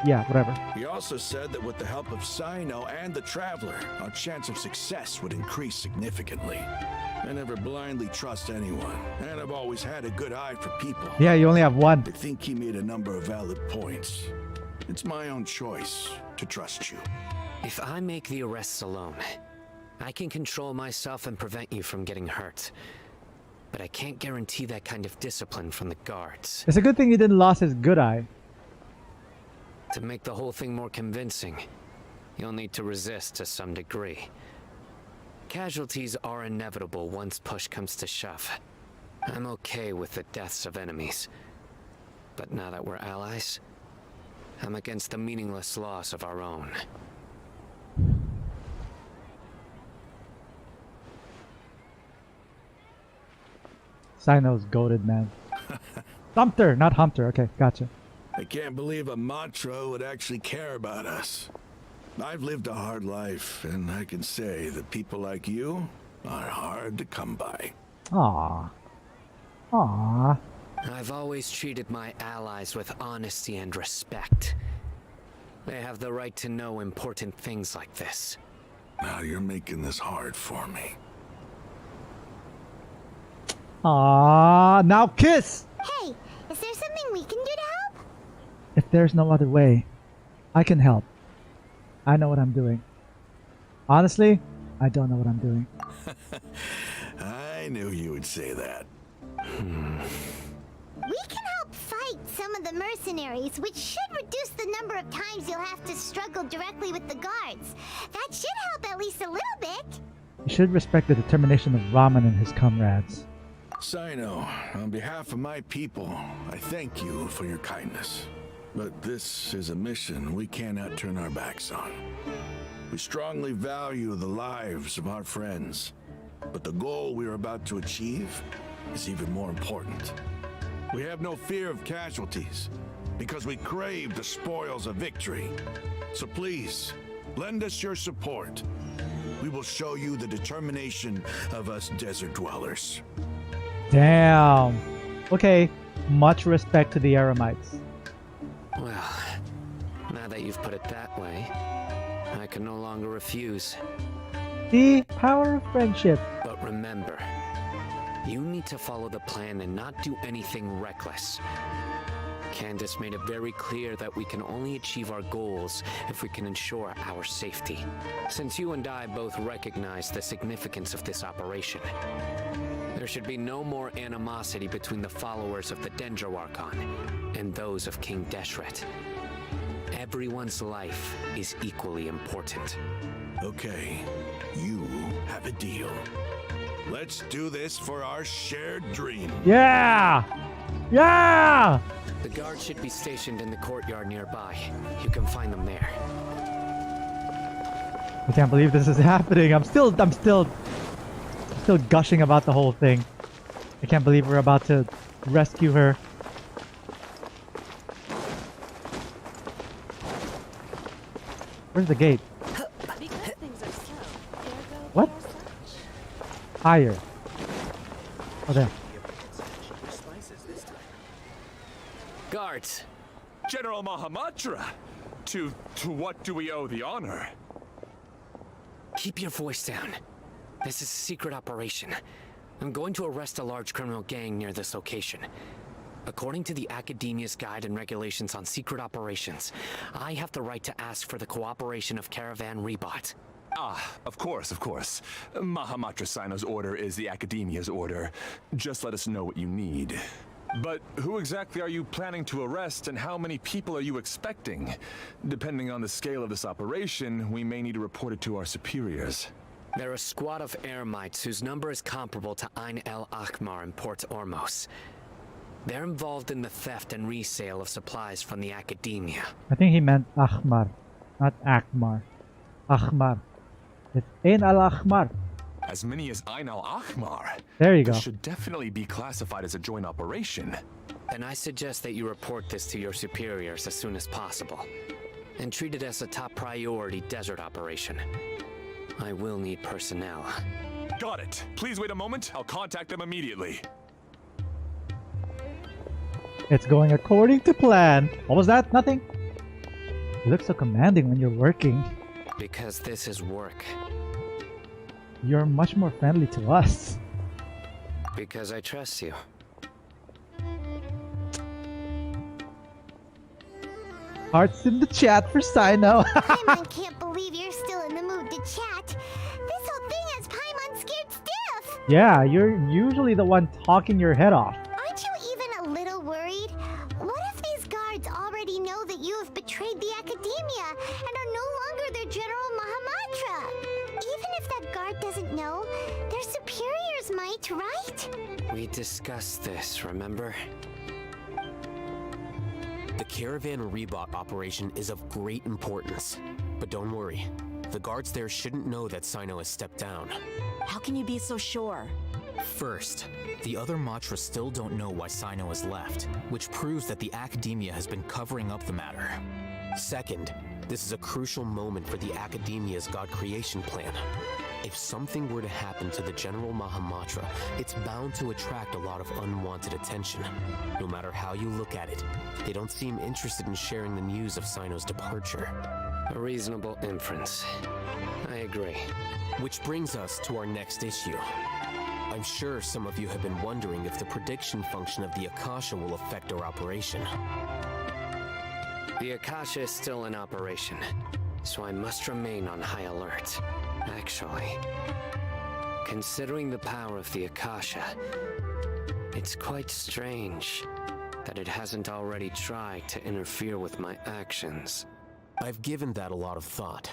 Yeah, whatever. He also said that with the help of Cyno and the Traveler, our chance of success would increase significantly. I never blindly trust anyone, and I've always had a good eye for people. Yeah, you only have one. I think he made a number of valid points. It's my own choice to trust you. If I make the arrests alone, I can control myself and prevent you from getting hurt. But I can't guarantee that kind of discipline from the guards. It's a good thing he didn't lose his good eye. To make the whole thing more convincing, you'll need to resist to some degree. Casualties are inevitable once push comes to shove. I'm okay with the deaths of enemies. But now that we're allies, I'm against the meaningless loss of our own. Cyno's goated, man. Sumter, not Hunter. Okay, gotcha. I can't believe a Matra would actually care about us. I've lived a hard life, and I can say that people like you are hard to come by. Aww. Aww. I've always treated my allies with honesty and respect. They have the right to know important things like this. Now you're making this hard for me. Aww. Now kiss! Hey, is there something we can do to help? If there's no other way, I can help. I know what I'm doing. Honestly, I don't know what I'm doing. I knew you would say that. We can help fight some of the mercenaries, which should reduce the number of times you'll have to struggle directly with the guards. That should help at least a little bit. You should respect the determination of Rahman and his comrades. Cyno, on behalf of my people, I thank you for your kindness. But this is a mission we cannot turn our backs on. We strongly value the lives of our friends, but the goal we are about to achieve is even more important. We have no fear of casualties, because we crave the spoils of victory. So please, lend us your support. We will show you the determination of us desert dwellers. Damn. Okay, much respect to the Eremites. Well, now that you've put it that way, I can no longer refuse. The power of friendship. But remember, you need to follow the plan and not do anything reckless. Candace made it very clear that we can only achieve our goals if we can ensure our safety. Since you and I both recognize the significance of this operation, there should be no more animosity between the followers of the 3.2 Archon and those of King Deshret. Everyone's life is equally important. Okay, you have a deal. Let's do this for our shared dream. Yeah! Yeah! The guards should be stationed in the courtyard nearby. You can find them there. I can't believe this is happening. I'm still gushing about the whole thing. I can't believe we're about to rescue her. Where's the gate? What? Higher. Oh, there. Guards! General Mahamatra! To what do we owe the honor? Keep your voice down. This is a secret operation. I'm going to arrest a large criminal gang near this location. According to the Academia's Guide and Regulations on Secret Operations, I have the right to ask for the cooperation of Caravan Rebot. Ah, of course, of course. Mahamatra Cyno's order is the Academia's order. Just let us know what you need. But who exactly are you planning to arrest, and how many people are you expecting? Depending on the scale of this operation, we may need to report it to our superiors. They're a squad of Eremites whose number is comparable to Ain el Akhmar in Port Ormos. They're involved in the theft and resale of supplies from the academia. I think he meant Ahmar, not Akmar. Ahmar. It's Ain al-Ahmar. As many as Ain al-Ahmar. There you go. This should definitely be classified as a joint operation. Then I suggest that you report this to your superiors as soon as possible, and treat it as a top priority desert operation. I will need personnel. Got it. Please wait a moment. I'll contact them immediately. It's going according to plan. What was that? Nothing? You look so commanding when you're working. Because this is work. You're much more friendly to us. Because I trust you. Hearts in the chat for Cyno. Paimon can't believe you're still in the mood to chat. This whole thing has Paimon scared stiff. Yeah, you're usually the one talking your head off. Aren't you even a little worried? What if these guards already know that you have betrayed the academia and are no longer their General Mahamatra? Even if that guard doesn't know, their superiors might, right? We discussed this, remember? The Caravan Rebot operation is of great importance. But don't worry, the guards there shouldn't know that Cyno has stepped down. How can you be so sure? First, the other Matra still don't know why Cyno has left, which proves that the Academia has been covering up the matter. Second, this is a crucial moment for the Academia's God creation plan. If something were to happen to the General Mahamatra, it's bound to attract a lot of unwanted attention. No matter how you look at it, they don't seem interested in sharing the news of Cyno's departure. A reasonable inference. I agree. Which brings us to our next issue. I'm sure some of you have been wondering if the prediction function of the Akasha will affect our operation. The Akasha is still in operation, so I must remain on high alert. Actually, considering the power of the Akasha, it's quite strange that it hasn't already tried to interfere with my actions. I've given that a lot of thought.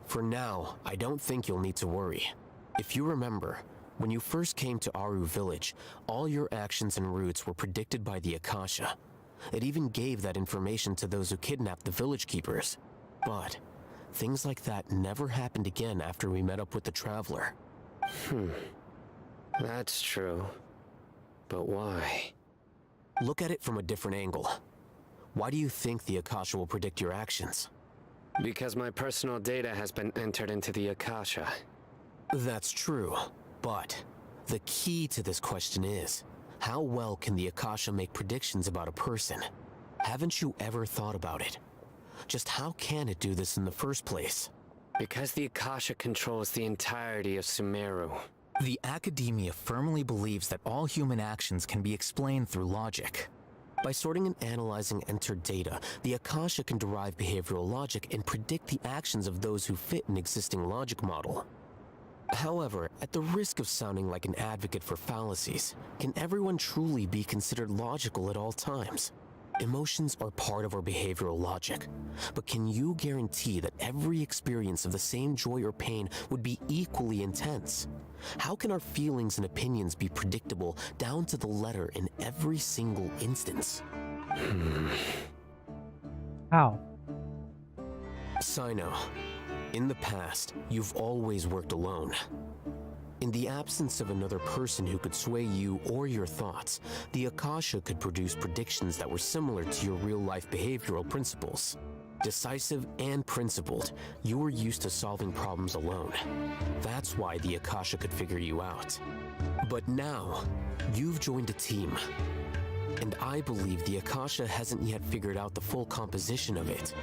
For now, I don't think you'll need to worry. If you remember, when you first came to Aru Village, all your actions and routes were predicted by the Akasha. It even gave that information to those who kidnapped the village keepers. But things like that never happened again after we met up with the Traveler. That's true. But why? Look at it from a different angle. Why do you think the Akasha will predict your actions? Because my personal data has been entered into the Akasha. That's true, but the key to this question is, how well can the Akasha make predictions about a person? Haven't you ever thought about it? Just how can it do this in the first place? Because the Akasha controls the entirety of Sumeru. The Academia firmly believes that all human actions can be explained through logic. By sorting and analyzing entered data, the Akasha can derive behavioral logic and predict the actions of those who fit an existing logic model. However, at the risk of sounding like an advocate for fallacies, can everyone truly be considered logical at all times? Emotions are part of our behavioral logic, but can you guarantee that every experience of the same joy or pain would be equally intense? How can our feelings and opinions be predictable down to the letter in every single instance? How? Cyno, in the past, you've always worked alone. In the absence of another person who could sway you or your thoughts, the Akasha could produce predictions that were similar to your real-life behavioral principles. Decisive and principled, you were used to solving problems alone. That's why the Akasha could figure you out. But now, you've joined a team. And I believe the Akasha hasn't yet figured out the full composition of it.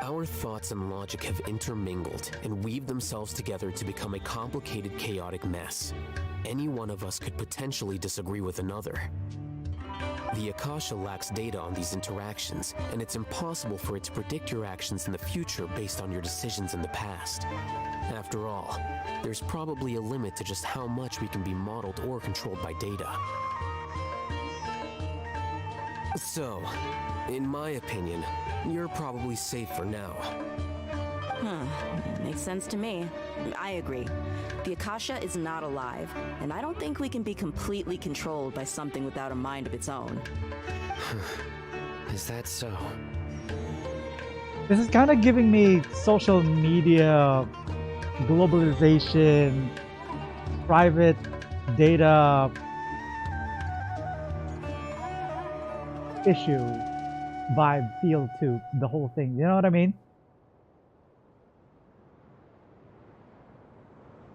Our thoughts and logic have intermingled and weaved themselves together to become a complicated, chaotic mess. Any one of us could potentially disagree with another. The Akasha lacks data on these interactions, and it's impossible for it to predict your actions in the future based on your decisions in the past. After all, there's probably a limit to just how much we can be modeled or controlled by data. So, in my opinion, you're probably safe for now. Makes sense to me. I agree. The Akasha is not alive, and I don't think we can be completely controlled by something without a mind of its own. Is that so? This is kind of giving me social media, globalization, private data issue vibe feel to the whole thing. You know what I mean?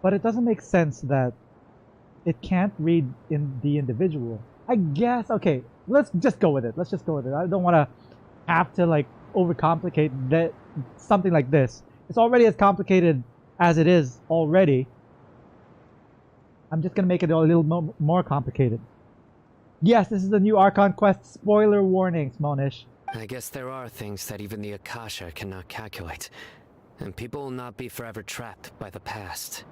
But it doesn't make sense that it can't read in the individual. I guess, okay, let's just go with it. Let's just go with it. I don't want to have to like overcomplicate that something like this. It's already as complicated as it is already. I'm just gonna make it a little more complicated. Yes, this is the new Archon quest. Spoiler warnings, Monish. I guess there are things that even the Akasha cannot calculate, and people will not be forever trapped by the past.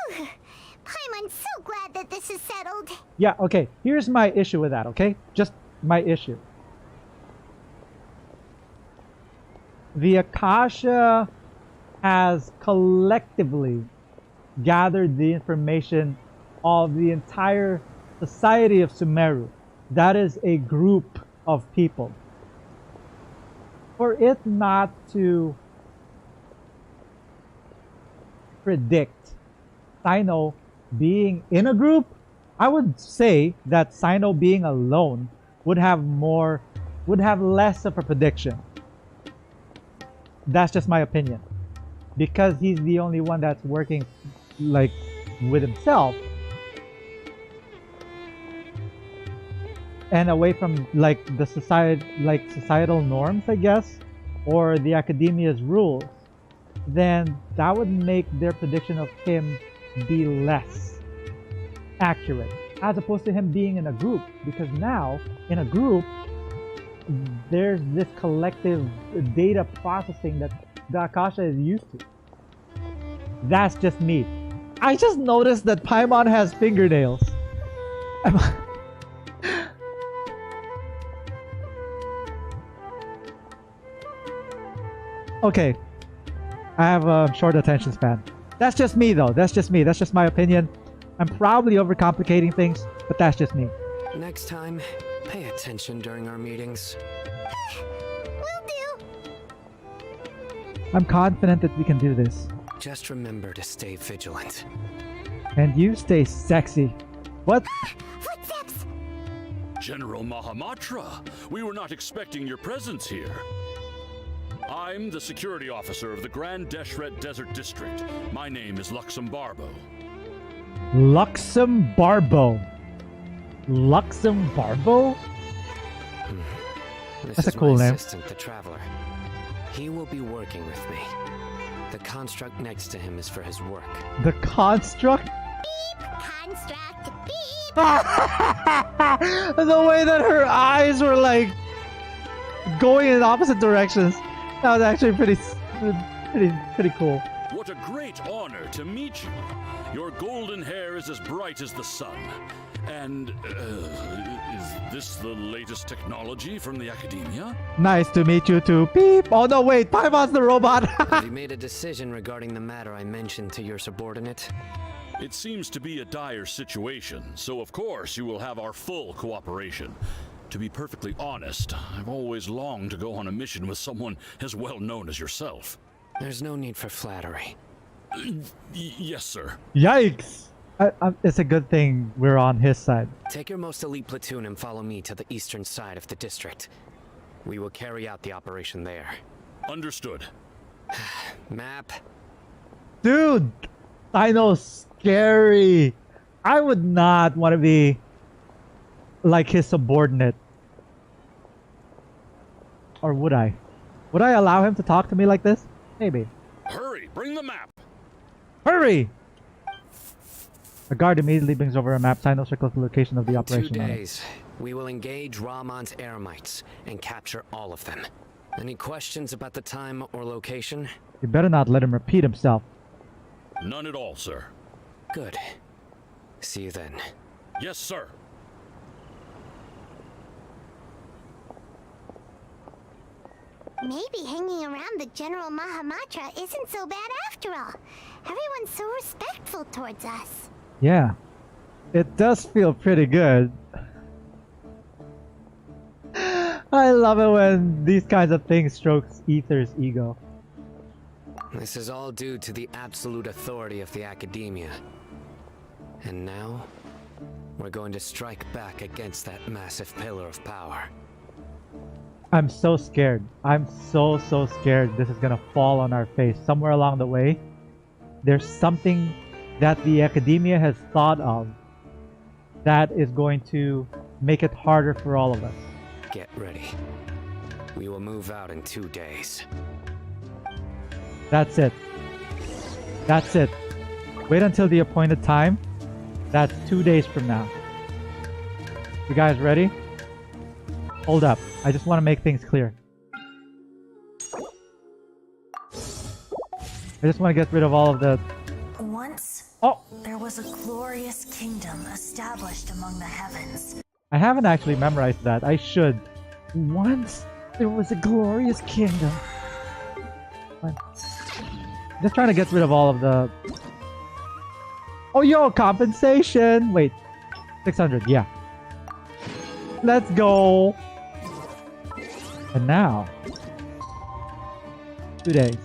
Paimon's so glad that this is settled. Yeah, okay. Here's my issue with that, okay? Just my issue. The Akasha has collectively gathered the information of the entire society of Sumeru. That is a group of people. For it not to predict Cyno being in a group, I would say that Cyno being alone would have less of a prediction. That's just my opinion. Because he's the only one that's working like with himself and away from like the societal norms, I guess, or the academia's rules, then that would make their prediction of him be less accurate, as opposed to him being in a group. Because now in a group there's this collective data processing that the Akasha is used to. That's just me. I just noticed that Paimon has fingernails. Okay, I have a short attention span. That's just me though. That's just me. That's just my opinion. I'm probably overcomplicating things, but that's just me. Next time, pay attention during our meetings. Will do. I'm confident that we can do this. Just remember to stay vigilant. And you stay sexy. What? Footsteps! General Mahamatra, we were not expecting your presence here. I'm the security officer of the Grand Deshret Desert District. My name is Luxembarbo. Luxembarbo. Luxembarbo? This That's is a cool my name. assistant, the Traveler. He will be working with me. The construct next to him is for his work. The construct? Beep! Construct! Beep! The way that her eyes were like going in opposite directions. That was actually pretty cool. What a great honor to meet you. Your golden hair is as bright as the sun. And, is this the latest technology from the Academia? Nice to meet you too. Beep! Oh no, wait, Paimon's the robot! Have you made a decision regarding the matter I mentioned to your subordinate? It seems to be a dire situation, so of course you will have our full cooperation. To be perfectly honest, I've always longed to go on a mission with someone as well known as yourself. There's no need for flattery. Yes, sir. Yikes! It's a good thing we're on his side. Take your most elite platoon and follow me to the eastern side of the district. We will carry out the operation there. Understood. Map. Dude! Cyno's scary! I would not want to be like his subordinate. Or would I? Would I allow him to talk to me like this? Maybe. Hurry, bring the map! Hurry! A guard immediately brings over a map. Cyno circles the location of the In operation. 2 on it. days, we will engage Rahman's Eremites and capture all of them. Any questions about the time or location? You better not let him repeat himself. None at all, sir. Good. See you then. Yes, sir. Maybe hanging around the General Mahamatra isn't so bad after all. Everyone's so respectful towards us. Yeah. It does feel pretty good. I love it when these kinds of things strokes Aether's ego. This is all due to the absolute authority of the Academia. And now, we're going to strike back against that massive pillar of power. I'm so scared. I'm so scared this is gonna fall on our face. Somewhere along the way, there's something that the Academia has thought of that is going to make it harder for all of us. Get ready. We will move out in 2 days. That's it. That's it. Wait until the appointed time. That's 2 days from now. You guys ready? Hold up. I just want to make things clear. I just want to get rid of all of the... Once, there was a glorious kingdom established among the heavens. I haven't actually memorized that. I should. Once, there was a glorious kingdom. Just trying to get rid of all of the... Oh, yo, compensation! Wait. 600, yeah. Let's go! And now... 2 days.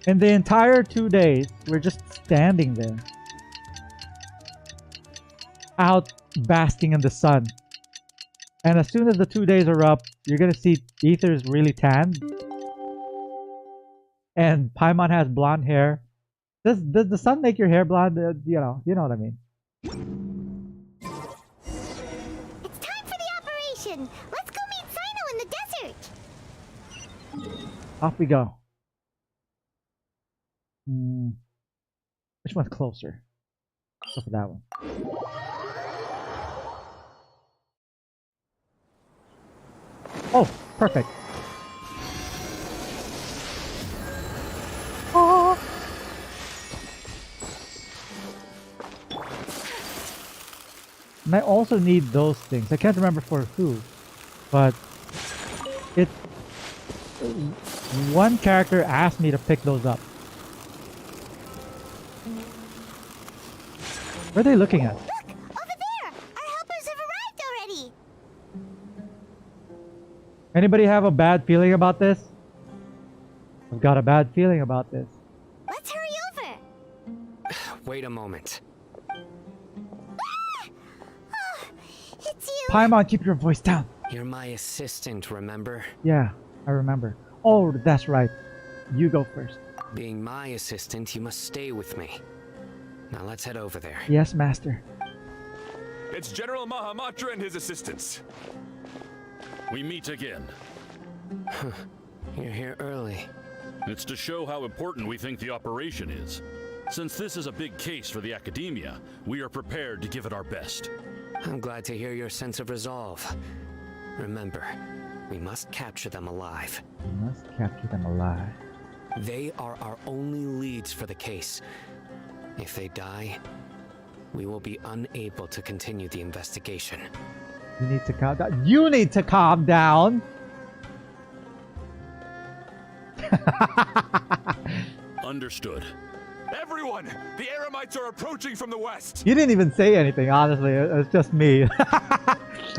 And the entire 2 days, we're just standing there. Out basking in the sun. And as soon as the 2 days are up, you're gonna see Aether's really tanned. And Paimon has blonde hair. Does the sun make your hair blonde? You know what I mean. It's time for the operation! Let's go meet Cyno in the desert! Off we go. Which one's closer? Go for that one. Oh, perfect. Oh. And I also need those things. I can't remember for who, but it. One character asked me to pick those up. Where are they looking at? Look! Over there! Our helpers have arrived already! Anybody have a bad feeling about this? I've got a bad feeling about this. Let's hurry over! Wait a moment. Ah! Oh, it's you! Paimon, keep your voice down. You're my assistant, remember? Yeah, I remember. Oh, that's right. You go first. Being my assistant, you must stay with me. Now let's head over there. Yes, master. It's General Mahamatra and his assistants. We meet again. You're here early. It's to show how important we think the operation is. Since this is a big case for the Academia, we are prepared to give it our best. I'm glad to hear your sense of resolve. Remember, we must capture them alive. We must capture them alive. They are our only leads for the case. If they die, we will be unable to continue the investigation. You need to calm down. You need to calm down! Understood. Everyone! The Eremites are approaching from the west! You didn't even say anything, honestly. It's just me.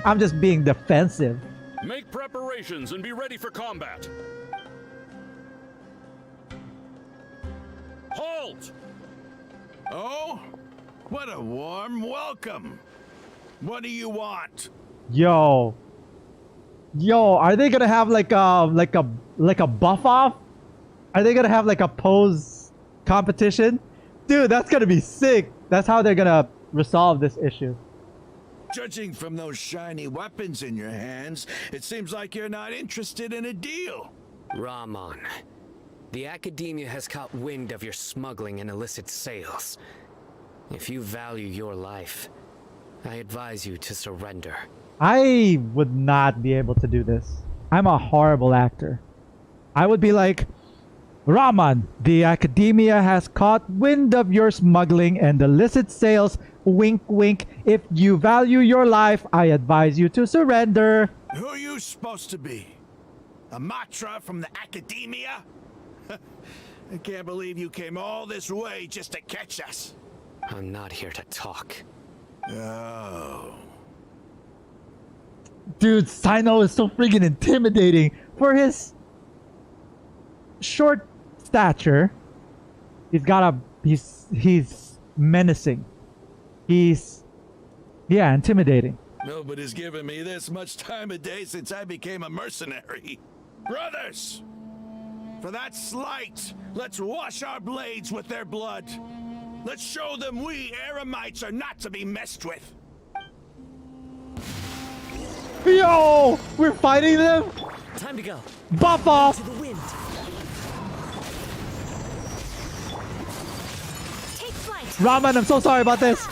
I'm just being defensive. Make preparations and be ready for combat. Halt! Oh? What a warm welcome! What do you want? Yo, are they gonna have like a buff off? Are they gonna have like a pose competition? Dude, that's gonna be sick. That's how they're gonna resolve this issue. Judging from those shiny weapons in your hands, it seems like you're not interested in a deal. Rahman, the Academia has caught wind of your smuggling and illicit sales. If you value your life, I advise you to surrender. I would not be able to do this. I'm a horrible actor. I would be like, Rahman, the Academia has caught wind of your smuggling and illicit sales. Wink, wink. If you value your life, I advise you to surrender. Who are you supposed to be? A Matra from the Academia? I can't believe you came all this way just to catch us. I'm not here to talk. Oh. Dude, Cyno is so freaking intimidating for his short stature. He's menacing. He's intimidating. Nobody's given me this much time of day since I became a mercenary. Brothers! For that slight, let's wash our blades with their blood. Let's show them we Eremites are not to be messed with. Yo! We're fighting them? Time to go. Buff off! To the wind. Take flight. Rahman, I'm so sorry about this.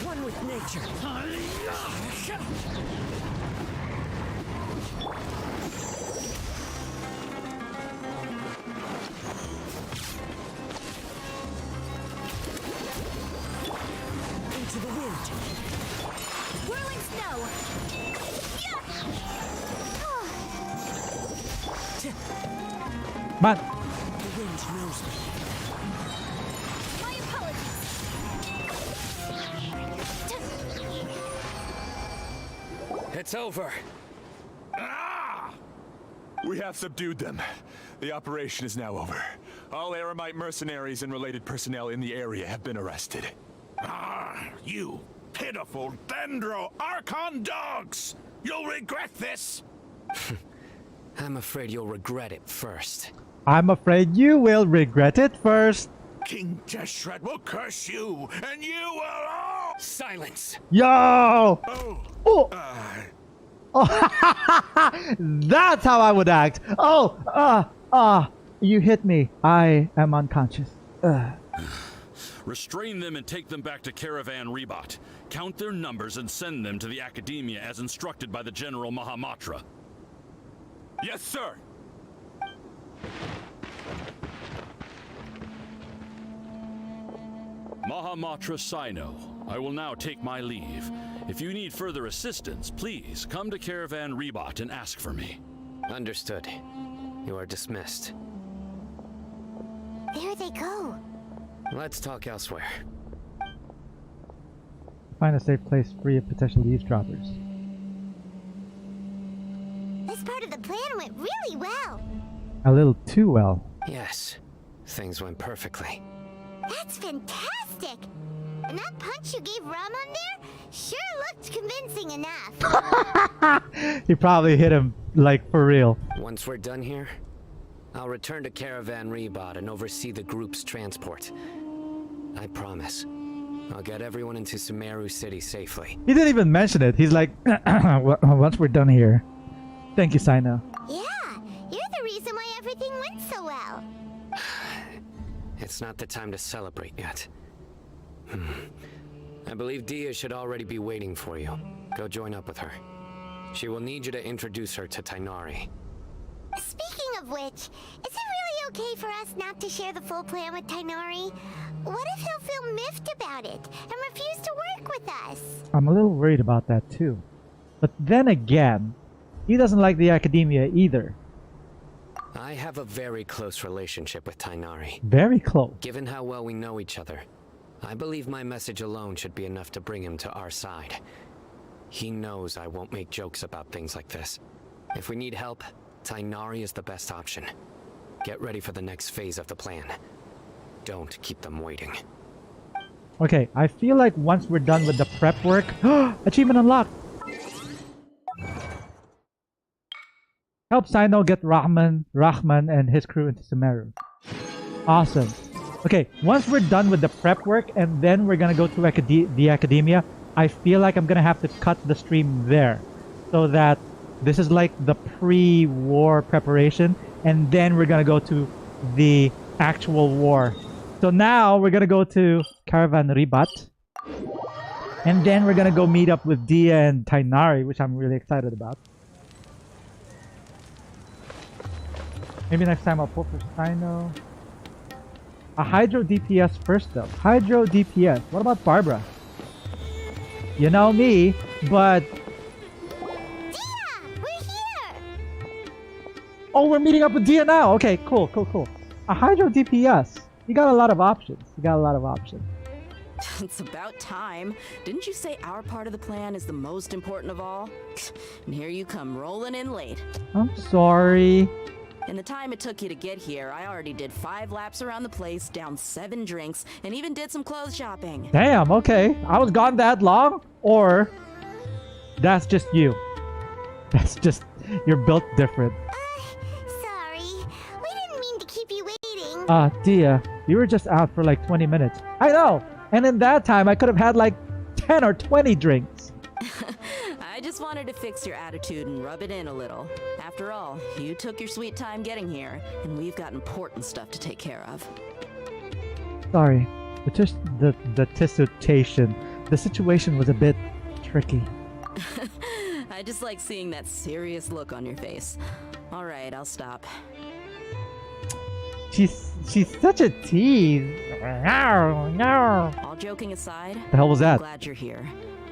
One with nature. Into the wind. Whirling snow. Man, The wind knows me. My apologies. It's over. Ah! We have subdued them. The operation is now over. All Eremite mercenaries and related personnel in the area have been arrested. Ah, you pitiful 3.2 Archon dogs! You'll regret this! I'm afraid you'll regret it first. I'm afraid you will regret it first. King Deshret will curse you, and you will all... Silence! Yo! Oh! That's how I would act. You hit me. I am unconscious. Restrain them and take them back to Caravan Rebot. Count their numbers and send them to the Academia as instructed by the General Mahamatra. Yes, sir! Mahamatra Cyno, I will now take my leave. If you need further assistance, please come to Caravan Rebot and ask for me. Understood. You are dismissed. There they go. Let's talk elsewhere. Find a safe place free of potential eavesdroppers. This part of the plan went really well. A little too well. Yes, things went perfectly. That's fantastic. And that punch you gave Rahman there sure looked convincing enough. He probably hit him, like, for real. Once we're done here, I'll return to Caravan Rebot and oversee the group's transport. I promise. I'll get everyone into Sumeru City safely. He didn't even mention it. He's like, once we're done here. Thank you, Cyno. Yeah, you're the reason why everything went so well. It's not the time to celebrate yet. I believe Dehya should already be waiting for you. Go join up with her. She will need you to introduce her to Tighnari. Speaking of which, is it really okay for us not to share the full plan with Tighnari? What if he'll feel miffed about it and refuse to work with us? I'm a little worried about that too. But then again, he doesn't like the Academia either. I have a very close relationship with Tighnari. Very close. Given how well we know each other, I believe my message alone should be enough to bring him to our side. He knows I won't make jokes about things like this. If we need help, Tighnari is the best option. Get ready for the next phase of the plan. Don't keep them waiting. Okay, I feel like once we're done with the prep work... Achievement unlocked! Help Cyno get Rahman and his crew into Sumeru. Awesome. Okay, once we're done with the prep work and then we're gonna go to the Academia, I feel like I'm gonna have to cut the stream there. So that this is like the pre-war preparation and then we're gonna go to the actual war. So now we're gonna go to Caravan Rebot. And then we're gonna go meet up with Dehya and Tighnari, which I'm really excited about. Maybe next time I'll pull for Cyno. A Hydro DPS first though. Hydro DPS. What about Barbara? You know me, but... Dehya! We're here! Oh, we're meeting up with Dehya now! Okay, cool, cool, cool. A Hydro DPS. You got a lot of options. You got a lot of options. It's about time. Didn't you say our part of the plan is the most important of all? And here you come rolling in late. I'm sorry. In the time it took you to get here, I already did 5 laps around the place, downed 7 drinks, and even did some clothes shopping. Damn, okay. I was gone that long? Or that's just you. That's just, you're built different. Sorry. We didn't mean to keep you waiting. Dehya, you were just out for like 20 minutes. I know! And in that time, I could have had like 10 or 20 drinks. I just wanted to fix your attitude and rub it in a little. After all, you took your sweet time getting here, and we've got important stuff to take care of. Sorry. The situation was a bit tricky. I just like seeing that serious look on your face. All right, I'll stop. She's such a tease. All joking aside, The hell was I'm that? glad you're here.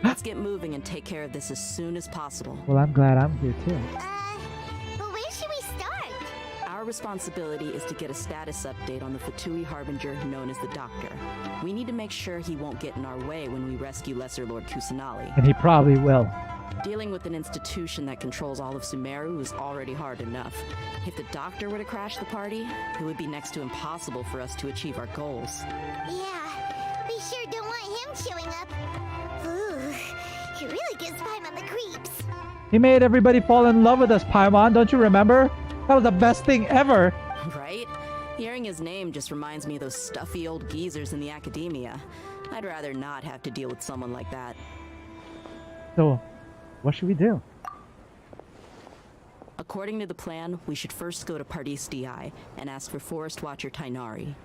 Let's get moving and take care of this as soon as possible. Well, I'm glad I'm here too. But where should we start? Our responsibility is to get a status update on the Fatui Harbinger known as the Doctor. We need to make sure he won't get in our way when we rescue Lesser Lord Kusanali. And he probably will. Dealing with an institution that controls all of Sumeru is already hard enough. If the Doctor were to crash the party, it would be next to impossible for us to achieve our goals. Yeah, we sure don't want him showing up. Ooh, he really gives Paimon the creeps. He made everybody fall in love with us, Paimon, don't you remember? That was the best thing ever. Right? Hearing his name just reminds me of those stuffy old geezers in the academia. I'd rather not have to deal with someone like that. So, what should we do? According to the plan, we should first go to Pardis Di and ask for Forest Watcher Tighnari.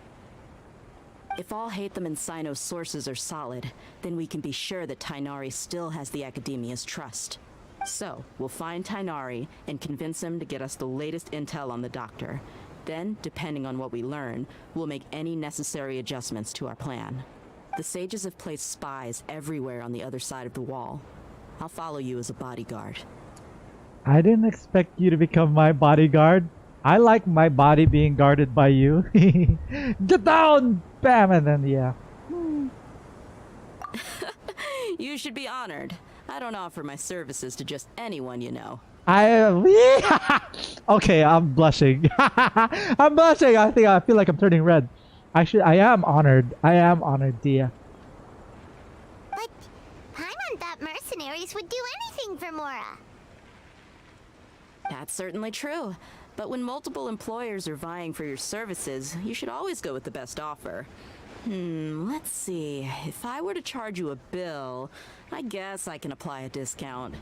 If Alhaitham and Cyno's sources are solid, then we can be sure that Tighnari still has the Academia's trust. So, we'll find Tighnari and convince him to get us the latest intel on the Doctor. Then, depending on what we learn, we'll make any necessary adjustments to our plan. The sages have placed spies everywhere on the other side of the wall. I'll follow you as a bodyguard. I didn't expect you to become my bodyguard. I like my body being guarded by you. Get down! Bam! And then, yeah. You should be honored. I don't offer my services to just anyone you know. Okay, I'm blushing. I'm blushing. I feel like I'm turning red. I am honored. I am honored, Dehya. But Paimon thought mercenaries would do anything for Mora. That's certainly true. But when multiple employers are vying for your services, you should always go with the best offer. Let's see. If I were to charge you a bill, I guess I can apply a discount.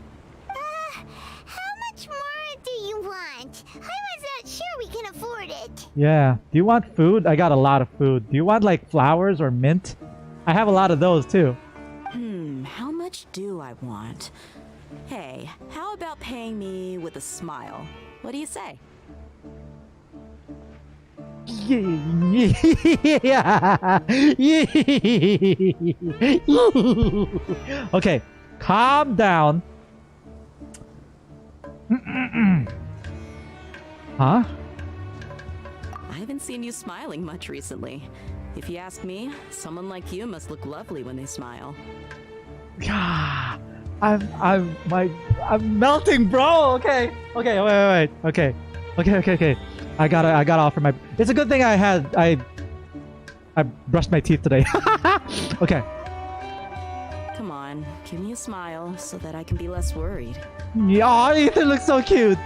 How much more do you want? I was not sure we can afford it. Yeah. Do you want food? I got a lot of food. Do you want like flowers or mint? I have a lot of those too. How much do I want? Hey, how about paying me with a smile? What do you say? Okay, calm down. Huh? I haven't seen you smiling much recently. If you ask me, someone like you must look lovely when they smile. Yeah, I'm melting, bro. Okay, wait. Okay. I gotta offer my. It's a good thing I brushed my teeth today. Okay. Come on, give me a smile so that I can be less worried. Yeah, oh, Ethan looks so cute.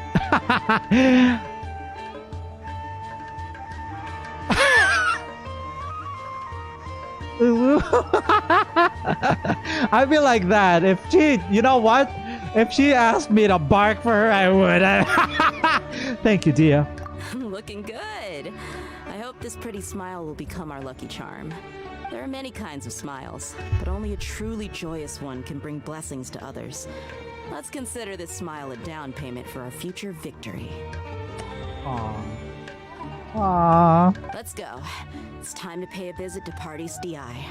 I'd be like that if she, you know what? If she asked me to bark for her, I would. Thank you, Dehya. Looking good. I hope this pretty smile will become our lucky charm. There are many kinds of smiles, but only a truly joyous one can bring blessings to others. Let's consider this smile a down payment for our future victory. Aww. Aww. Let's go. It's time to pay a visit to Party's DI.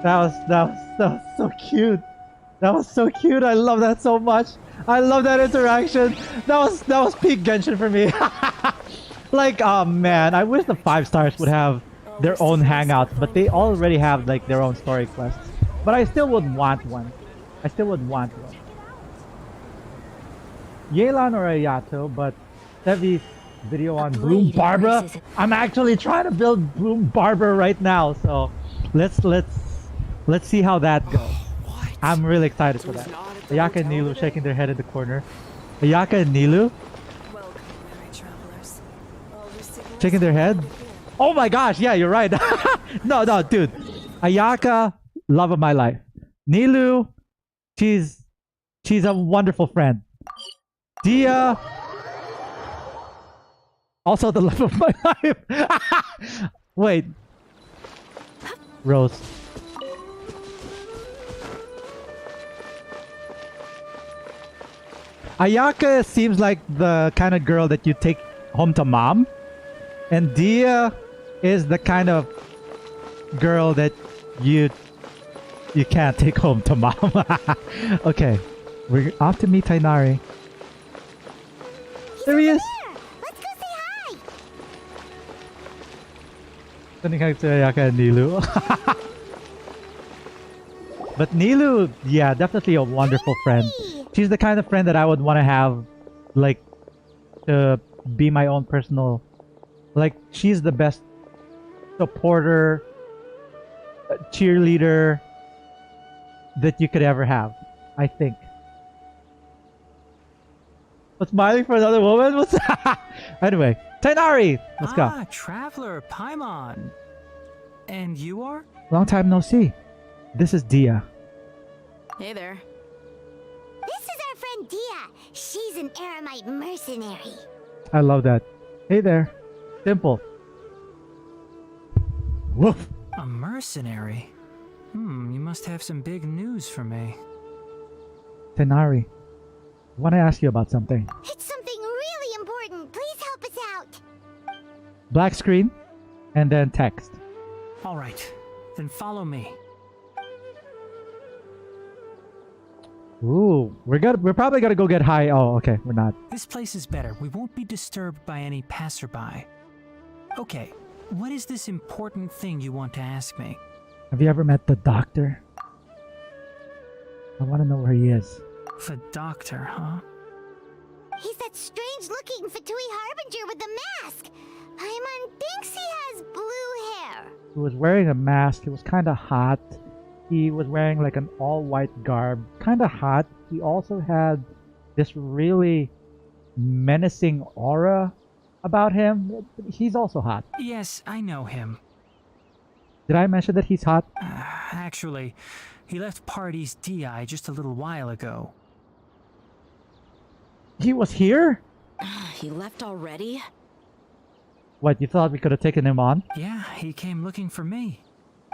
That was so cute. That was so cute. I love that so much. I love that interaction. That was peak Genshin for me. Like, oh man, I wish the 5 stars would have their own hangouts, but they already have like their own story quests. But I still would want one. I still would want one. Yelan or Ayato, but Sevi's video on Broom Barbara. I'm actually trying to build Broom Barbara right now, so let's see how that goes. I'm really excited for that. Ayaka and Nilu shaking their head in the corner. Ayaka and Nilu shaking their head. Oh my gosh, yeah, you're right. No, dude. Ayaka, love of my life. Nilu, she's a wonderful friend. Dehya, also the love of my life. Wait. Rose. Ayaka seems like the kind of girl that you take home to mom. And Dehya is the kind of girl that you can't take home to mom. Okay. We're off to meet Tighnari. There he is! Let's go say hi! Sending hi to Ayaka and Nilu. But Nilu, yeah, definitely a wonderful friend. She's the kind of friend that I would want to have, like, to be my own personal... Like, she's the best supporter, cheerleader that you could ever have, I think. But smiling for another woman? What's Anyway, Tighnari! Let's go. Traveler Paimon. And you are? Long time no see. This is Dehya. Hey there. This is our friend Dehya. She's an Eremite mercenary. I love that. Hey there. Simple. Woof. A mercenary? You must have some big news for me. Tighnari, I want to ask you about something. It's something really important. Please help us out. Black screen, and then text. All right, then follow me. Ooh, we're probably gonna go get high. Oh, okay, we're not. This place is better. We won't be disturbed by any passerby. Okay, what is this important thing you want to ask me? Have you ever met the doctor? I want to know where he is. The doctor, huh? He's that strange-looking Fatui Harbinger with the mask. Paimon thinks he has blue hair. He was wearing a mask. It was kind of hot. He was wearing like an all-white garb. Kind of hot. He also had this really menacing aura about him. He's also hot. Yes, I know him. Did I mention that he's hot? Actually, he left Party's DI just a little while ago. He was here? He left already? What, you thought we could have taken him on? Yeah, he came looking for me.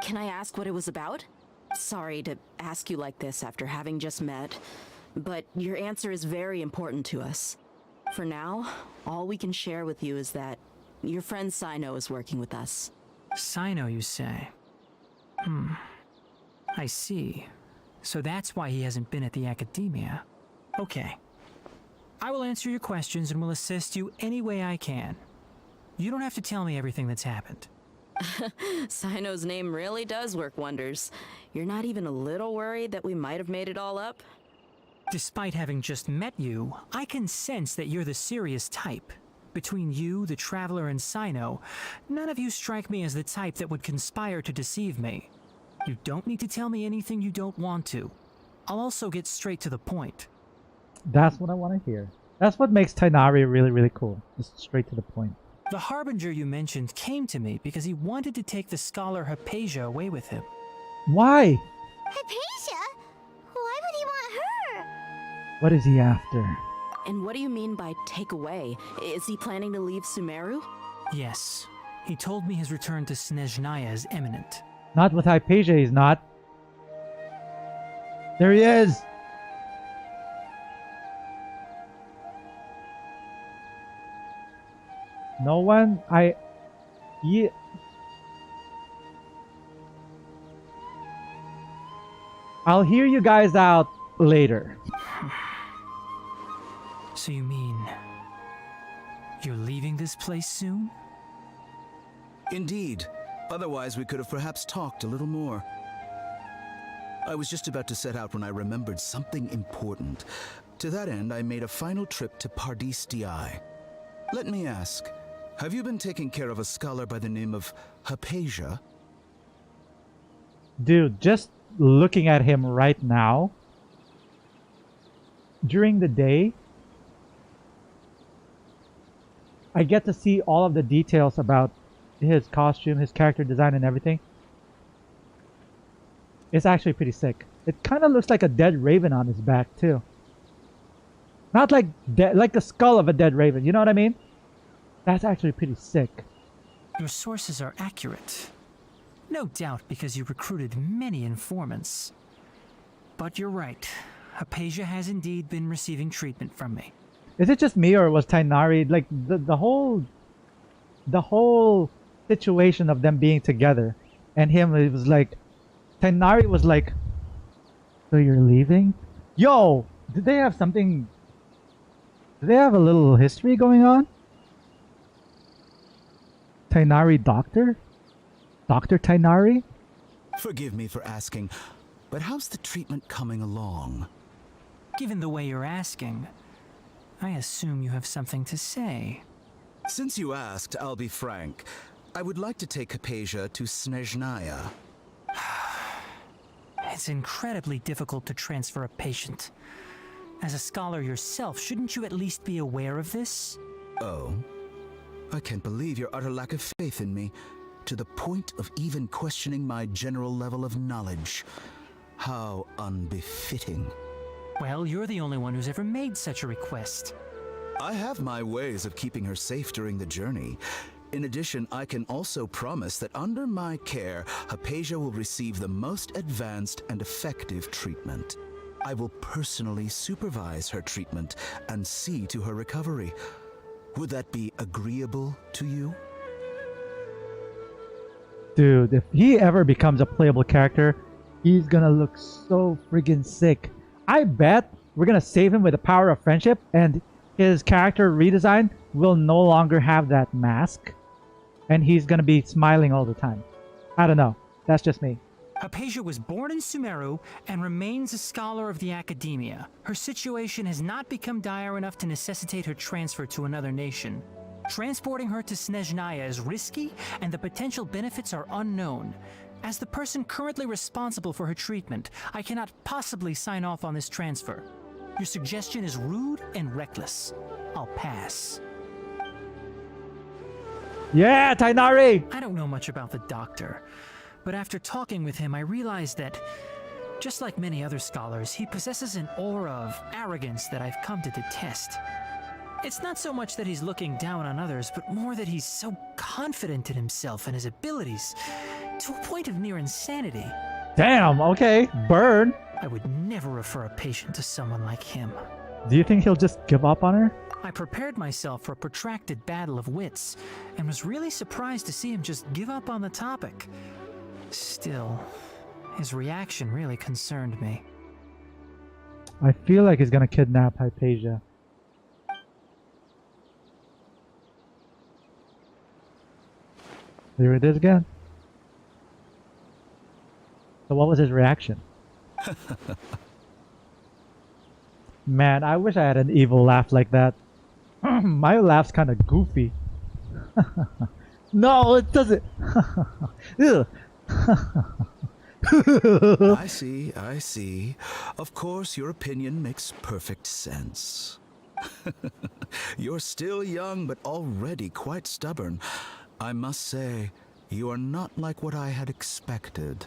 Can I ask what it was about? Sorry to ask you like this after having just met, but your answer is very important to us. For now, all we can share with you is that your friend Cyno is working with us. Cyno, you say? I see. So that's why he hasn't been at the academia. Okay. I will answer your questions and will assist you any way I can. You don't have to tell me everything that's happened. Cyno's name really does work wonders. You're not even a little worried that we might have made it all up? Despite having just met you, I can sense that you're the serious type. Between you, the Traveler, and Cyno, none of you strike me as the type that would conspire to deceive me. You don't need to tell me anything you don't want to. I'll also get straight to the point. That's what I want to hear. That's what makes Tighnari really, really cool. Just straight to the point. The Harbinger you mentioned came to me because he wanted to take the scholar Haypasia away with him. Why? Haypasia? Why would he want her? What is he after? And what do you mean by take away? Is he planning to leave Sumeru? Yes. He told me his return to Snezhnaya is imminent. Not with Haypasia, he's not. There he is! No one? Yeah. I'll hear you guys out later. So you mean you're leaving this place soon? Indeed. Otherwise, we could have perhaps talked a little more. I was just about to set out when I remembered something important. To that end, I made a final trip to Dehya. Let me ask, have you been taking care of a scholar by the name of Haypasia? Dude, just looking at him right now, during the day, I get to see all of the details about his costume, his character design, and everything. It's actually pretty sick. It kind of looks like a dead raven on his back too. Not like like the skull of a dead raven. You know what I mean? That's actually pretty sick. Your sources are accurate. No doubt because you recruited many informants. But you're right. Haypasia has indeed been receiving treatment from me. Is it just me, or was Tighnari like the whole situation of them being together and him? It was like Tighnari was like, "So you're leaving?" Yo, did they have something? Did they have a little history going on? Tighnari Doctor Tighnari? Forgive me for asking, but how's the treatment coming along? Given the way you're asking, I assume you have something to say. Since you asked, I'll be frank. I would like to take Haypasia to Snezhnaya. It's incredibly difficult to transfer a patient. As a scholar yourself, shouldn't you at least be aware of this? Oh? I can't believe your utter lack of faith in me, to the point of even questioning my general level of knowledge. How unbefitting. Well, you're the only one who's ever made such a request. I have my ways of keeping her safe during the journey. In addition, I can also promise that under my care, Haypasia will receive the most advanced and effective treatment. I will personally supervise her treatment and see to her recovery. Would that be agreeable to you? Dude, if he ever becomes a playable character, he's gonna look so friggin' sick. I bet we're gonna save him with the power of friendship, and his character redesign will no longer have that mask, and he's gonna be smiling all the time. I don't know. That's just me. Haypasia was born in Sumeru and remains a scholar of the academia. Her situation has not become dire enough to necessitate her transfer to another nation. Transporting her to Snezhnaya is risky, and the potential benefits are unknown. As the person currently responsible for her treatment, I cannot possibly sign off on this transfer. Your suggestion is rude and reckless. I'll pass. Yeah, Tighnari! I don't know much about the doctor, but after talking with him, I realized that, just like many other scholars, he possesses an aura of arrogance that I've come to detest. It's not so much that he's looking down on others, but more that he's so confident in himself and his abilities, to a point of near insanity. Damn, okay. Burn. I would never refer a patient to someone like him. Do you think he'll just give up on her? I prepared myself for a protracted battle of wits, and was really surprised to see him just give up on the topic. Still, his reaction really concerned me. I feel like he's gonna kidnap Haypasia. There it is again. So what was his reaction? Man, I wish I had an evil laugh like that. My laugh's kind of goofy. No, it doesn't. I see. Of course, your opinion makes perfect sense. You're still young, but already quite stubborn. I must say, you are not like what I had expected.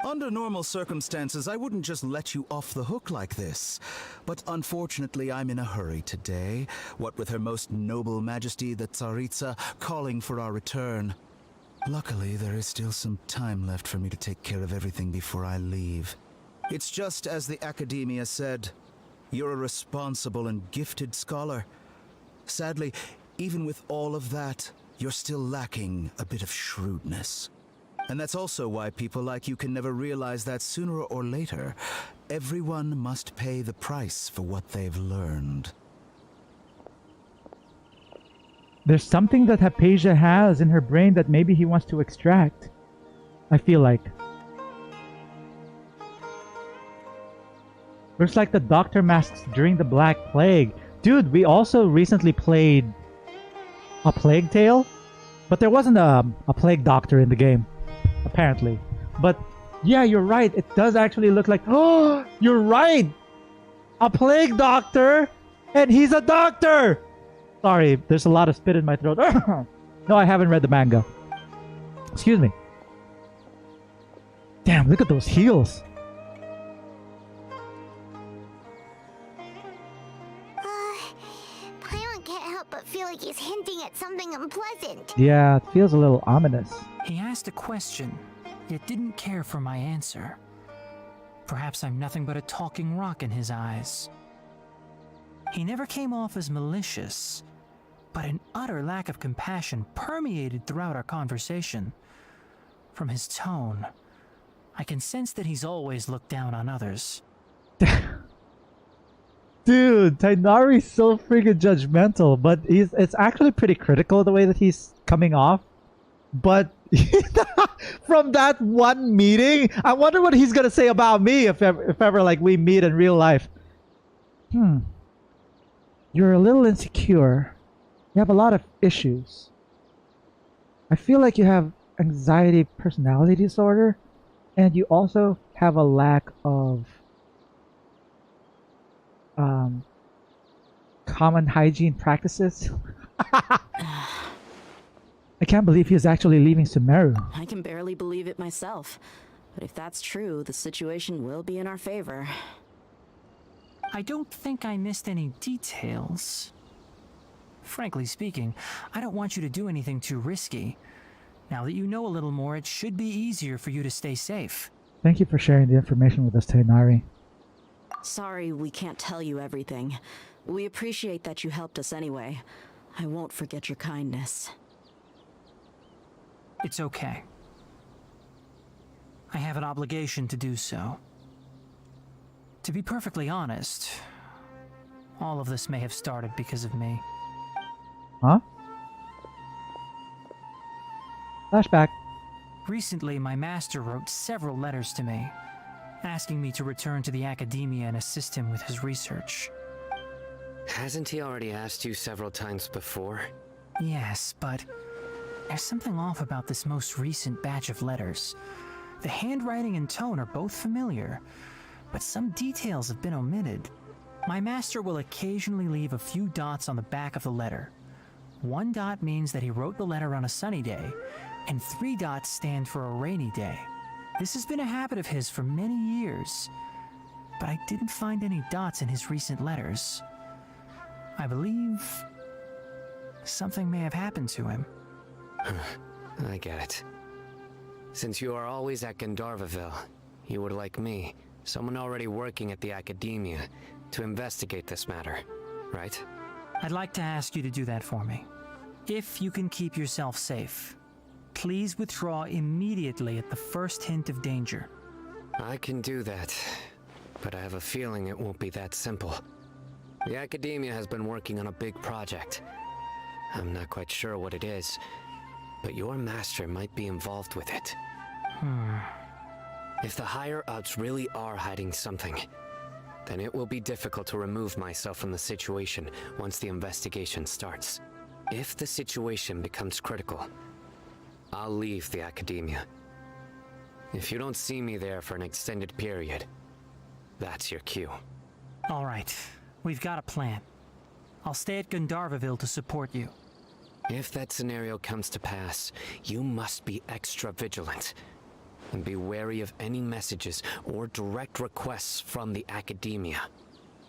Under normal circumstances, I wouldn't just let you off the hook like this. But unfortunately, I'm in a hurry today, what with Her Most Noble Majesty the Tsaritsa calling for our return. Luckily, there is still some time left for me to take care of everything before I leave. It's just as the Academia said, you're a responsible and gifted scholar. Sadly, even with all of that, you're still lacking a bit of shrewdness. And that's also why people like you can never realize that sooner or later, everyone must pay the price for what they've learned. There's something that Haypasia has in her brain that maybe he wants to extract. I feel like. Looks like the doctor masks during the Black Plague. Dude, we also recently played a Plague Tale, but there wasn't a Plague Doctor in the game, apparently. But yeah, you're right. It does actually look like... Oh, you're right! A Plague Doctor! And he's a doctor! Sorry, there's a lot of spit in my throat. No, I haven't read the manga. Excuse me. Damn, look at those heels. Paimon can't help but feel like he's hinting at something unpleasant. Yeah, it feels a little ominous. He asked a question, yet didn't care for my answer. Perhaps I'm nothing but a talking rock in his eyes. He never came off as malicious, but an utter lack of compassion permeated throughout our conversation. From his tone, I can sense that he's always looked down on others. Dude, Tighnari's so freaking judgmental, but it's actually pretty critical the way that he's coming off. But from that one meeting, I wonder what he's gonna say about me if ever like we meet in real life. You're a little insecure. You have a lot of issues. I feel like you have anxiety personality disorder, and you also have a lack of common hygiene practices. I can't believe he's actually leaving Sumeru. I can barely believe it myself. But if that's true, the situation will be in our favor. I don't think I missed any details. Frankly speaking, I don't want you to do anything too risky. Now that you know a little more, it should be easier for you to stay safe. Thank you for sharing the information with us, Tighnari. Sorry we can't tell you everything. We appreciate that you helped us anyway. I won't forget your kindness. It's okay. I have an obligation to do so. To be perfectly honest, all of this may have started because of me. Huh? Flashback. Recently, my master wrote several letters to me, asking me to return to the academia and assist him with his research. Hasn't he already asked you several times before? Yes, but there's something off about this most recent batch of letters. The handwriting and tone are both familiar, but some details have been omitted. My master will occasionally leave a few dots on the back of the letter. 1 dot means that he wrote the letter on a sunny day, and 3 dots stand for a rainy day. This has been a habit of his for many years, but I didn't find any dots in his recent letters. I believe something may have happened to him. I get it. Since you are always at Gandharvaville, you would like me, someone already working at the academia, to investigate this matter, right? I'd like to ask you to do that for me. If you can keep yourself safe, please withdraw immediately at the first hint of danger. I can do that, but I have a feeling it won't be that simple. The academia has been working on a big project. I'm not quite sure what it is, but your master might be involved with it. If the higher-ups really are hiding something, then it will be difficult to remove myself from the situation once the investigation starts. If the situation becomes critical, I'll leave the academia. If you don't see me there for an extended period, that's your cue. All right, we've got a plan. I'll stay at Gandharvaville to support you. If that scenario comes to pass, you must be extra vigilant. And be wary of any messages or direct requests from the academia.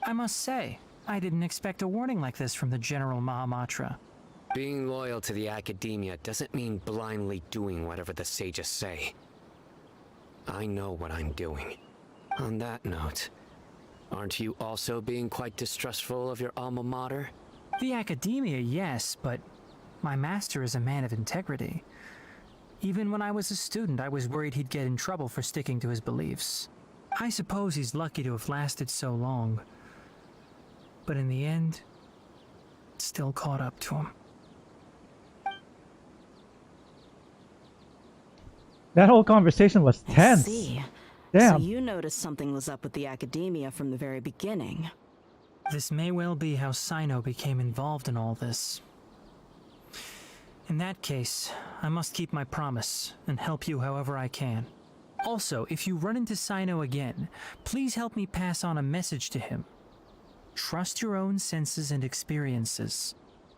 I must say, I didn't expect a warning like this from the General Mahamatra. Being loyal to the academia doesn't mean blindly doing whatever the sages say. I know what I'm doing. On that note, aren't you also being quite distrustful of your alma mater? The academia, yes, but my master is a man of integrity. Even when I was a student, I was worried he'd get in trouble for sticking to his beliefs. I suppose he's lucky to have lasted so long. But in the end, it still caught up to him. That whole conversation was tense. I see. Damn. So you noticed something was up with the academia from the very beginning. This may well be how Cyno became involved in all this. In that case, I must keep my promise and help you however I can. Also, if you run into Cyno again, please help me pass on a message to him. Trust your own senses and experiences.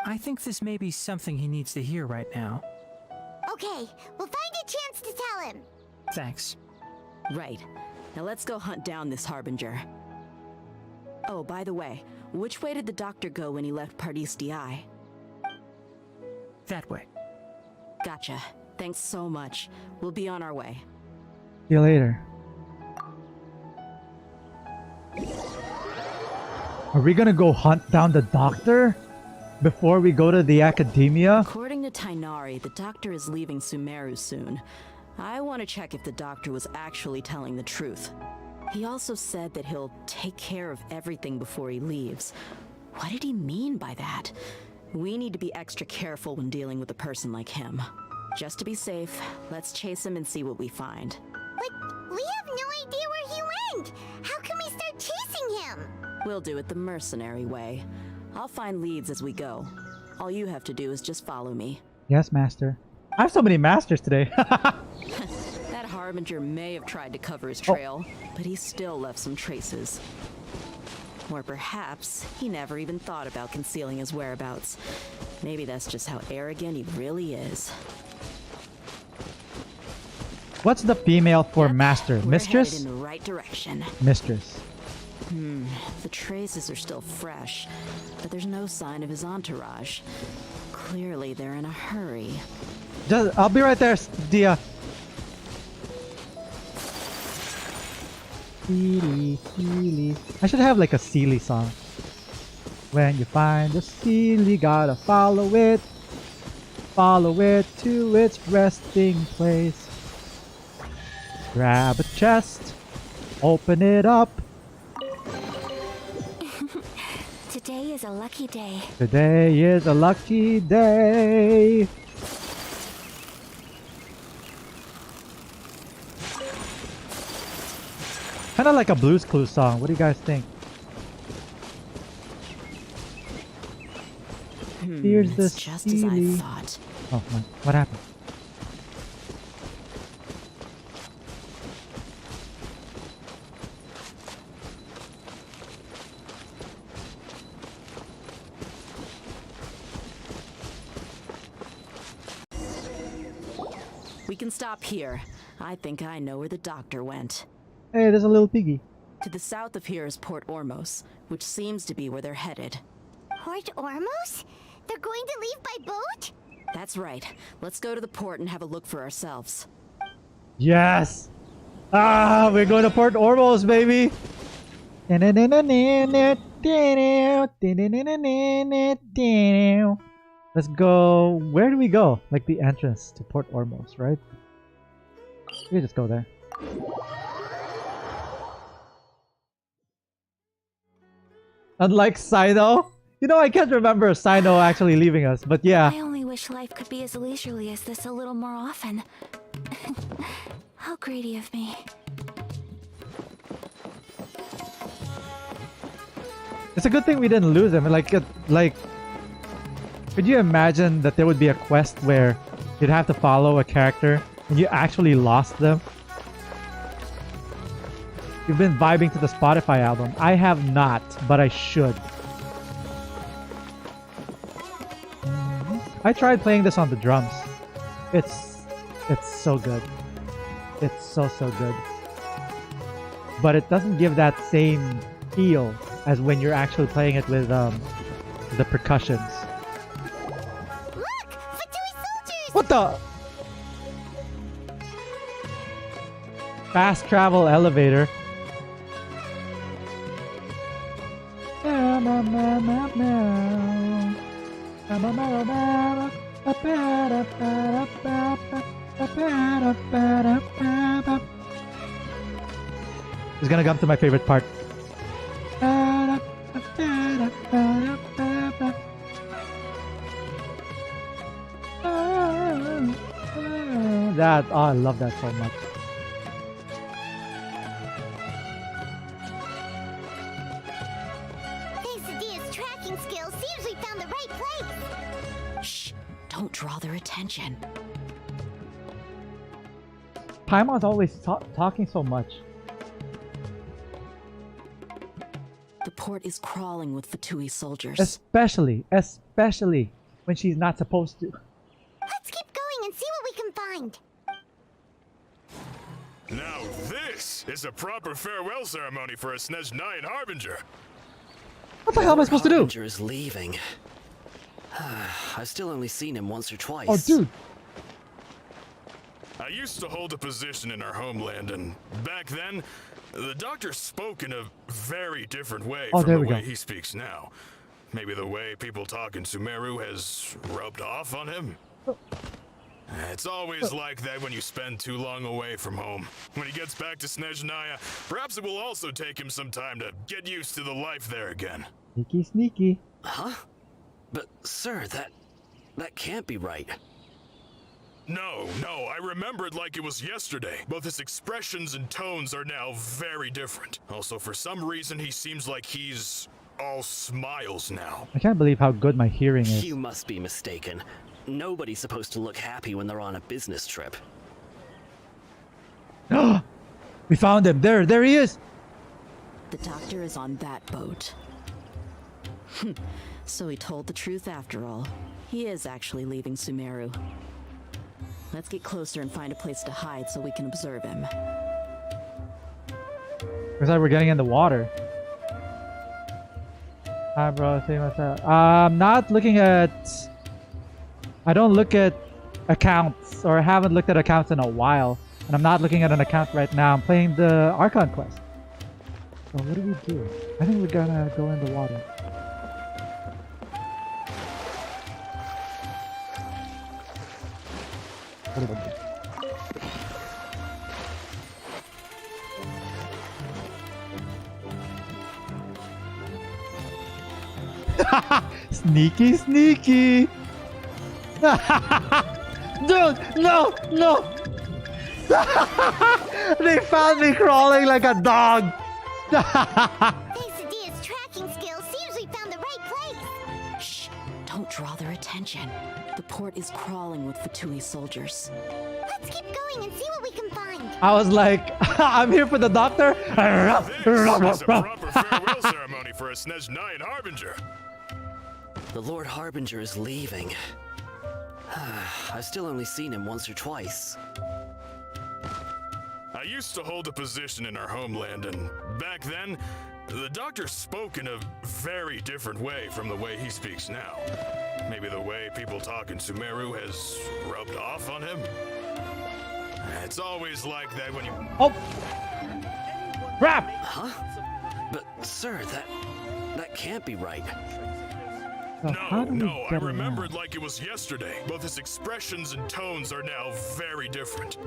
I think this may be something he needs to hear right now. Okay, we'll find a chance to tell him. Thanks. Right. Now let's go hunt down this Harbinger. Oh, by the way, which way did the doctor go when he left Pardis Di? That way. Gotcha. Thanks so much. We'll be on our way. See you later. Are we gonna go hunt down the doctor before we go to the academia? According to Tighnari, the doctor is leaving Sumeru soon. I want to check if the doctor was actually telling the truth. He also said that he'll take care of everything before he leaves. What did he mean by that? We need to be extra careful when dealing with a person like him. Just to be safe, let's chase him and see what we find. But we have no idea where he went! How can we start chasing him? We'll do it the mercenary way. I'll find leads as we go. All you have to do is just follow me. Yes, master. I have so many masters today. That Harbinger may have tried to cover his trail, but he still left some traces. Or perhaps he never even thought about concealing his whereabouts. Maybe that's just how arrogant he really is. What's the female for master? We're Mistress? headed in the right direction. Mistress. The traces are still fresh, but there's no sign of his entourage. Clearly they're in a hurry. I'll be right there, Dehya. Sealy, Sealy. I should have like a Sealy song. When you find a Sealy, gotta follow it. Follow it to its resting place. Grab a chest. Open it up. Today is a lucky day. Today is a lucky day. Kind of like a Blues Clues song. What do you guys think? Here's the just as I Sealy. thought. Oh my! What happened? We can stop here. I think I know where the doctor went. Hey, there's a little piggy. To the south of here is Port Ormos, which seems to be where they're headed. Port Ormos? They're going to leave by boat? That's right. Let's go to the port and have a look for ourselves. Yes! Ah, we're going to Port Ormos, baby! Let's go. Where do we go? Like the entrance to Port Ormos, right? We just go there. Unlike Cyno. You know, I can't remember Cyno actually leaving us, but yeah. I only wish life could be as leisurely as this a little more often. How greedy of me. It's a good thing we didn't lose him. Like, could you imagine that there would be a quest where you'd have to follow a character and you actually lost them? You've been vibing to the Spotify album. I have not, but I should. I tried playing this on the drums. It's so good. It's so good. But it doesn't give that same feel as when you're actually playing it with the percussions. Look! Fatui soldiers! What the? Fast travel elevator. It's gonna come to my favorite part. That, oh, I love that so much. Quesadilla's tracking skill seems we found the right place. Shh! Don't draw their attention. Paimon's always talking so much. The port is crawling with Fatui soldiers. Especially when she's not supposed to. Let's keep going and see what we can find. Now this is a proper farewell ceremony for a Tighnari Harbinger. What the hell am I supposed to do? Harbinger is leaving. I've still only seen him once or twice. Oh, dude. I used to hold a position in our homeland, and back then, the doctor spoke in a very different way from the way he speaks now. Maybe the way people talk in Sumeru has rubbed off on him. It's always like that when you spend too long away from home. When he gets back to Snezhnaya, perhaps it will also take him some time to get used to the life there again. Sneaky, sneaky. Huh? But, sir, that can't be right. No, I remember it like it was yesterday. Both his expressions and tones are now very different. Also, for some reason, he seems like he's all smiles now. I can't believe how good my hearing is. You must be mistaken. Nobody's supposed to look happy when they're on a business trip. We found him. There he is. The doctor is on that boat. So he told the truth after all. He is actually leaving Sumeru. Let's get closer and find a place to hide so we can observe him. Looks like we're getting in the water. Hi, bro. See myself. I'm not looking at... I don't look at accounts, or I haven't looked at accounts in a while. And I'm not looking at an account right now. I'm playing the Archon quest. So what do we do? I think we're gonna go in the water. What do we do? Sneaky, sneaky. Dude, no. They found me crawling like a dog. Quesadilla's tracking skill seems we found the right place. Shh! Don't draw their attention. The port is crawling with Fatui soldiers. Let's keep going and see what we can find. I was like, I'm here for the doctor. This is a proper farewell ceremony for a Tighnari Harbinger. The Lord Harbinger is leaving. I've still only seen him once or twice. I used to hold a position in our homeland, and back then, the doctor spoke in a very different way from the way he speaks now. Maybe the way people talk in Sumeru has rubbed off on him. It's always like that when you... Oh! Crap! Huh? But, sir, that can't be right. No, I remember it like it was yesterday. Both his expressions and tones are now very different.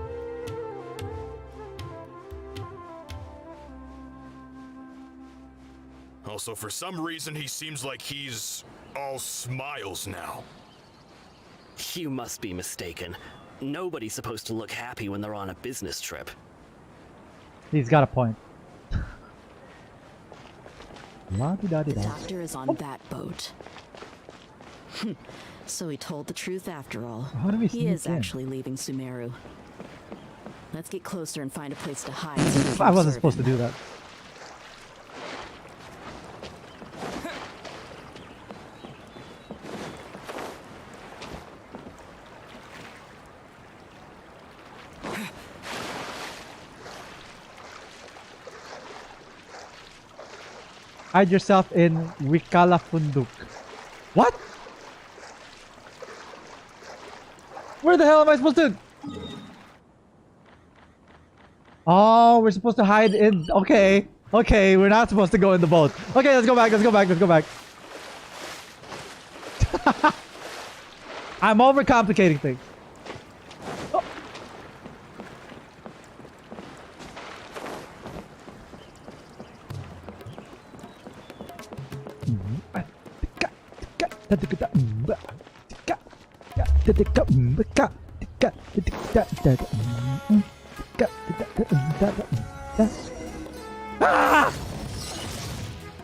Also, for some reason, he seems like he's all smiles now. You must be mistaken. Nobody's supposed to look happy when they're on a business trip. He's got a point. The doctor is on that boat. So he told the truth after all. How do we He is sneak in? actually leaving Sumeru. Let's get closer and find a place to hide. So we can I wasn't observe supposed to him. do that. Hide yourself in Wikala Funduk. What? Where the hell am I supposed to? Oh, we're supposed to hide in... Okay. Okay, we're not supposed to go in the boat. Okay, let's go back. I'm overcomplicating things. Oh. Ah!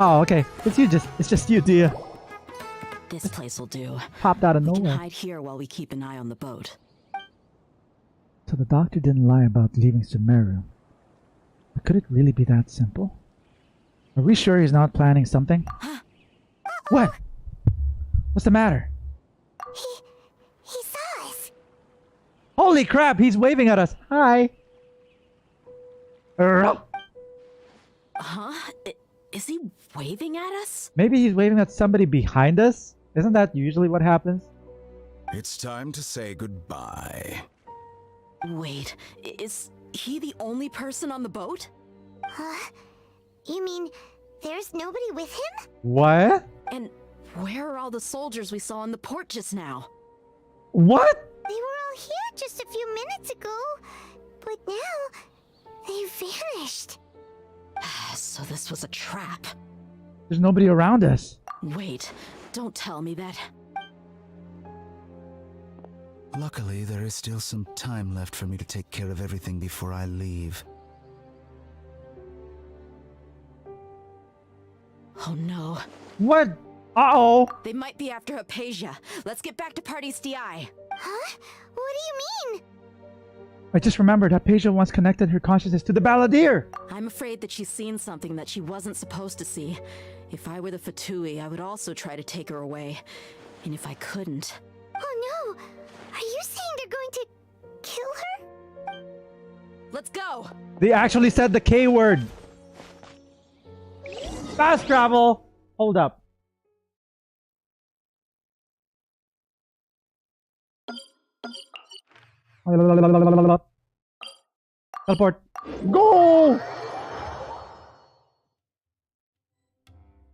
Oh, okay. It's just you, Dehya. This place will do. Popped out of We can nowhere. hide here while we keep an eye on the boat. So the doctor didn't lie about leaving Sumeru. But could it really be that simple? Are we sure he's not planning something? What? What's the matter? He saw us. Holy crap, he's waving at us. Hi. Huh? Is he waving at us? Maybe he's waving at somebody behind us? Isn't that usually what happens? It's time to say goodbye. Wait, is he the only person on the boat? Huh? You mean there's nobody with him? What? And where are all the soldiers we saw in the port just now? What? They were all here just a few minutes ago, but now they vanished. So this was a trap. There's nobody around us. Wait, don't tell me that. Luckily, there is still some time left for me to take care of everything before I leave. Oh no. What? Uh-oh. They might be after Haypasia. Let's get back to Party's DI. Huh? What do you mean? I just remembered that Haypasia once connected her consciousness to the Balladeer. I'm afraid that she's seen something that she wasn't supposed to see. If I were the Fatui, I would also try to take her away. And if I couldn't... Oh no! Are you saying they're going to kill her? Let's go! They actually said the K word. Fast travel. Hold up. Teleport. Go!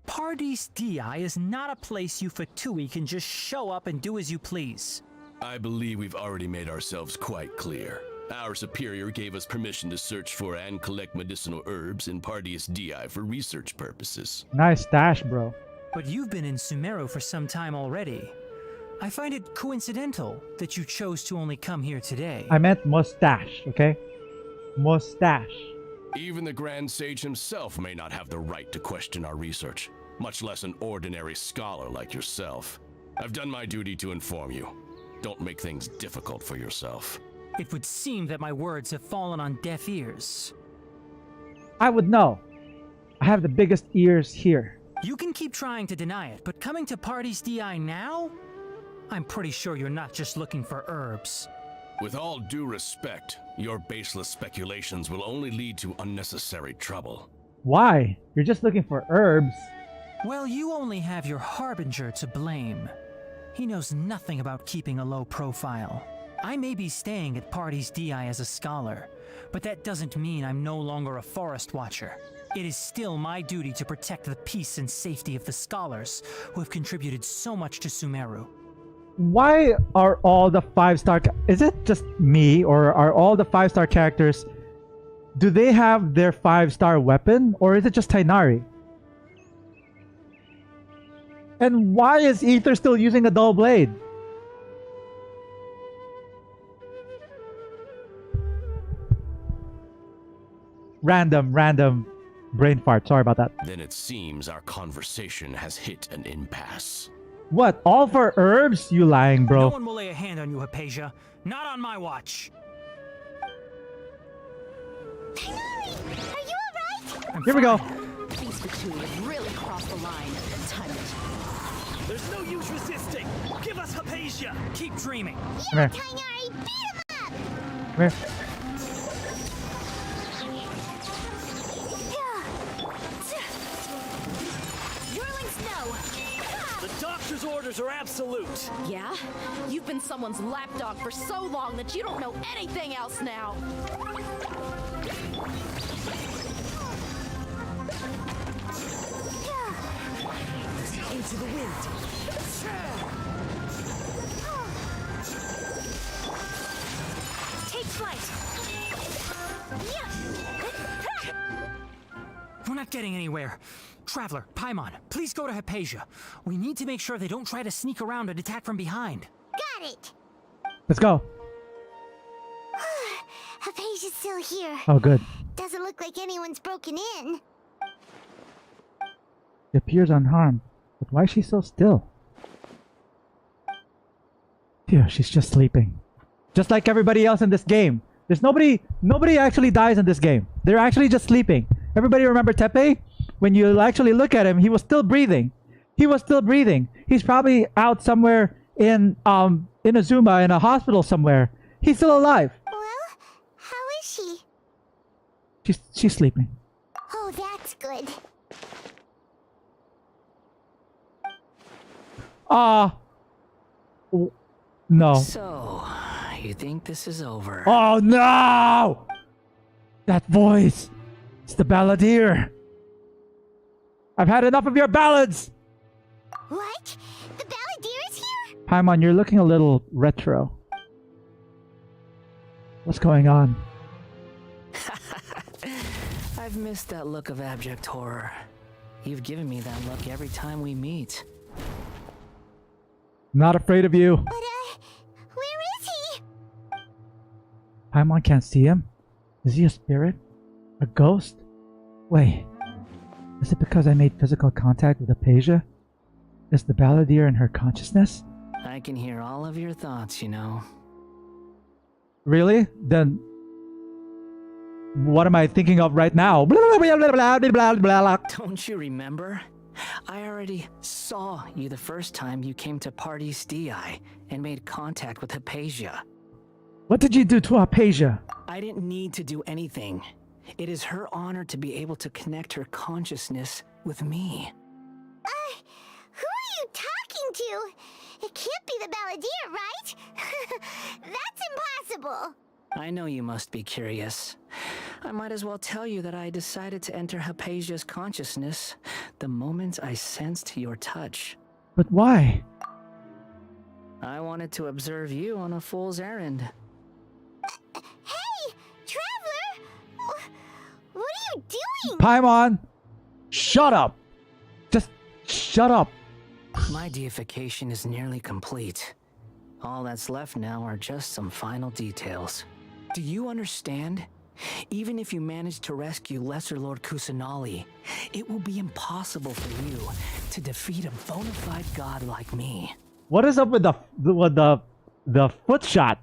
Party's DI is not a place you Fatui can just show up and do as you please. I believe we've already made ourselves quite clear. Our superior gave us permission to search for and collect medicinal herbs in Party's DI for research purposes. Nice stash, bro. But you've been in Sumeru for some time already. I find it coincidental that you chose to only come here today. I meant mustache, okay? Mustache. Even the Grand Sage himself may not have the right to question our research, much less an ordinary scholar like yourself. I've done my duty to inform you. Don't make things difficult for yourself. It would seem that my words have fallen on deaf ears. I would know. I have the biggest ears here. You can keep trying to deny it, but coming to Party's DI now? I'm pretty sure you're not just looking for herbs. With all due respect, your baseless speculations will only lead to unnecessary trouble. Why? You're just looking for herbs. Well, you only have your Harbinger to blame. He knows nothing about keeping a low profile. I may be staying at Party's DI as a scholar, but that doesn't mean I'm no longer a forest watcher. It is still my duty to protect the peace and safety of the scholars who have contributed so much to Sumeru. Why are all the 5-star... Is it just me, or are all the 5-star characters... Do they have their 5-star weapon, or is it just Tighnari? And why is Aether still using a dull blade? Random brain fart. Sorry about that. Then it seems our conversation has hit an impasse. What? All for herbs? You lying, bro. No one will lay a hand on you, Haypasia. Not on my watch. Tighnari, are you alright? Here we go. These Fatui have really crossed the line. Time to... There's no use resisting. Give us Haypasia. Keep dreaming. Come here. Tighnari, beat him up! Come here. Whirling snow! The doctor's orders are absolute. Yeah? You've been someone's lapdog for so long that you don't know anything else now. Into the wind. not getting anywhere. Traveler, Paimon, please go to Hypatia. We need to make sure they don't try to sneak around and attack from behind. Got it. Let's go. Hypasia's still here. Oh, good. Doesn't look like anyone's broken in. She appears unharmed, but why is she so still? Phew, she's just sleeping. Just like everybody else in this game. There's nobody actually dies in this game. They're actually just sleeping. Everybody remember Tepe? When you actually look at him, he was still breathing. He was still breathing. He's probably out somewhere in Azuma in a hospital somewhere. He's still alive. Well, how is she? She's sleeping. Oh, that's good. No. So, you think this is over? Oh no! That voice! It's the balladeer! I've had enough of your ballads! What? The balladeer is here? Paimon, you're looking a little retro. What's going on? I've missed that look of abject horror. You've given me that look every time we meet. Not afraid of you. But, where is he? Paimon can't see him? Is he a spirit? A ghost? Wait. Is it because I made physical contact with Hypatia? Is the balladeer in her consciousness? I can hear all of your thoughts, you know. Really? Then what am I thinking of right now? Don't you remember? I already saw you the first time you came to Party's DI and made contact with Hypatia. What did you do to Hypatia? I didn't need to do anything. It is her honor to be able to connect her consciousness with me. Who are you talking to? It can't be the balladeer, right? That's impossible. I know you must be curious. I might as well tell you that I decided to enter Hypasia's consciousness the moment I sensed your touch. But why? I wanted to observe you on a fool's errand. Hey, Traveler! What are you doing? Paimon! Shut up! Just shut up! My deification is nearly complete. All that's left now are just some final details. Do you understand? Even if you manage to rescue Lesser Lord Kusanali, it will be impossible for you to defeat a bona fide god like me. What is up with the foot shot?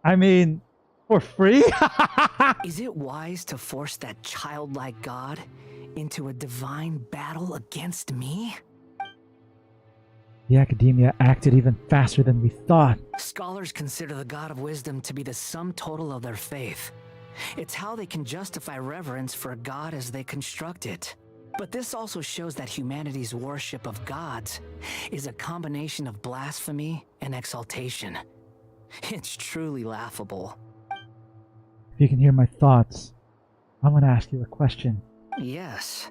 I mean, for free? Is it wise to force that childlike god into a divine battle against me? The Academia acted even faster than we thought. Scholars consider the God of Wisdom to be the sum total of their faith. It's how they can justify reverence for a god as they construct it. But this also shows that humanity's worship of gods is a combination of blasphemy and exaltation. It's truly laughable. If you can hear my thoughts, I want to ask you a question. Yes.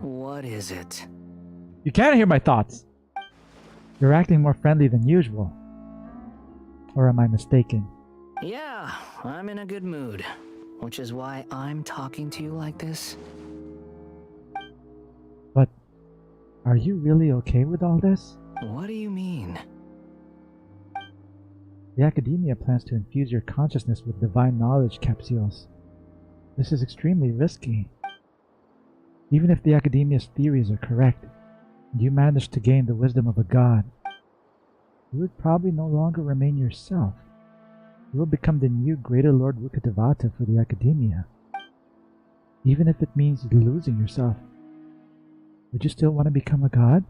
What is it? You can't hear my thoughts. You're acting more friendly than usual. Or am I mistaken? Yeah, I'm in a good mood, which is why I'm talking to you like this. But are you really okay with all this? What do you mean? The Academia plans to infuse your consciousness with divine knowledge capsules. This is extremely risky. Even if the Academia's theories are correct, and you manage to gain the wisdom of a god, you would probably no longer remain yourself. You will become the new Greater Lord Rukkhadevata for the Academia. Even if it means losing yourself. Would you still want to become a god?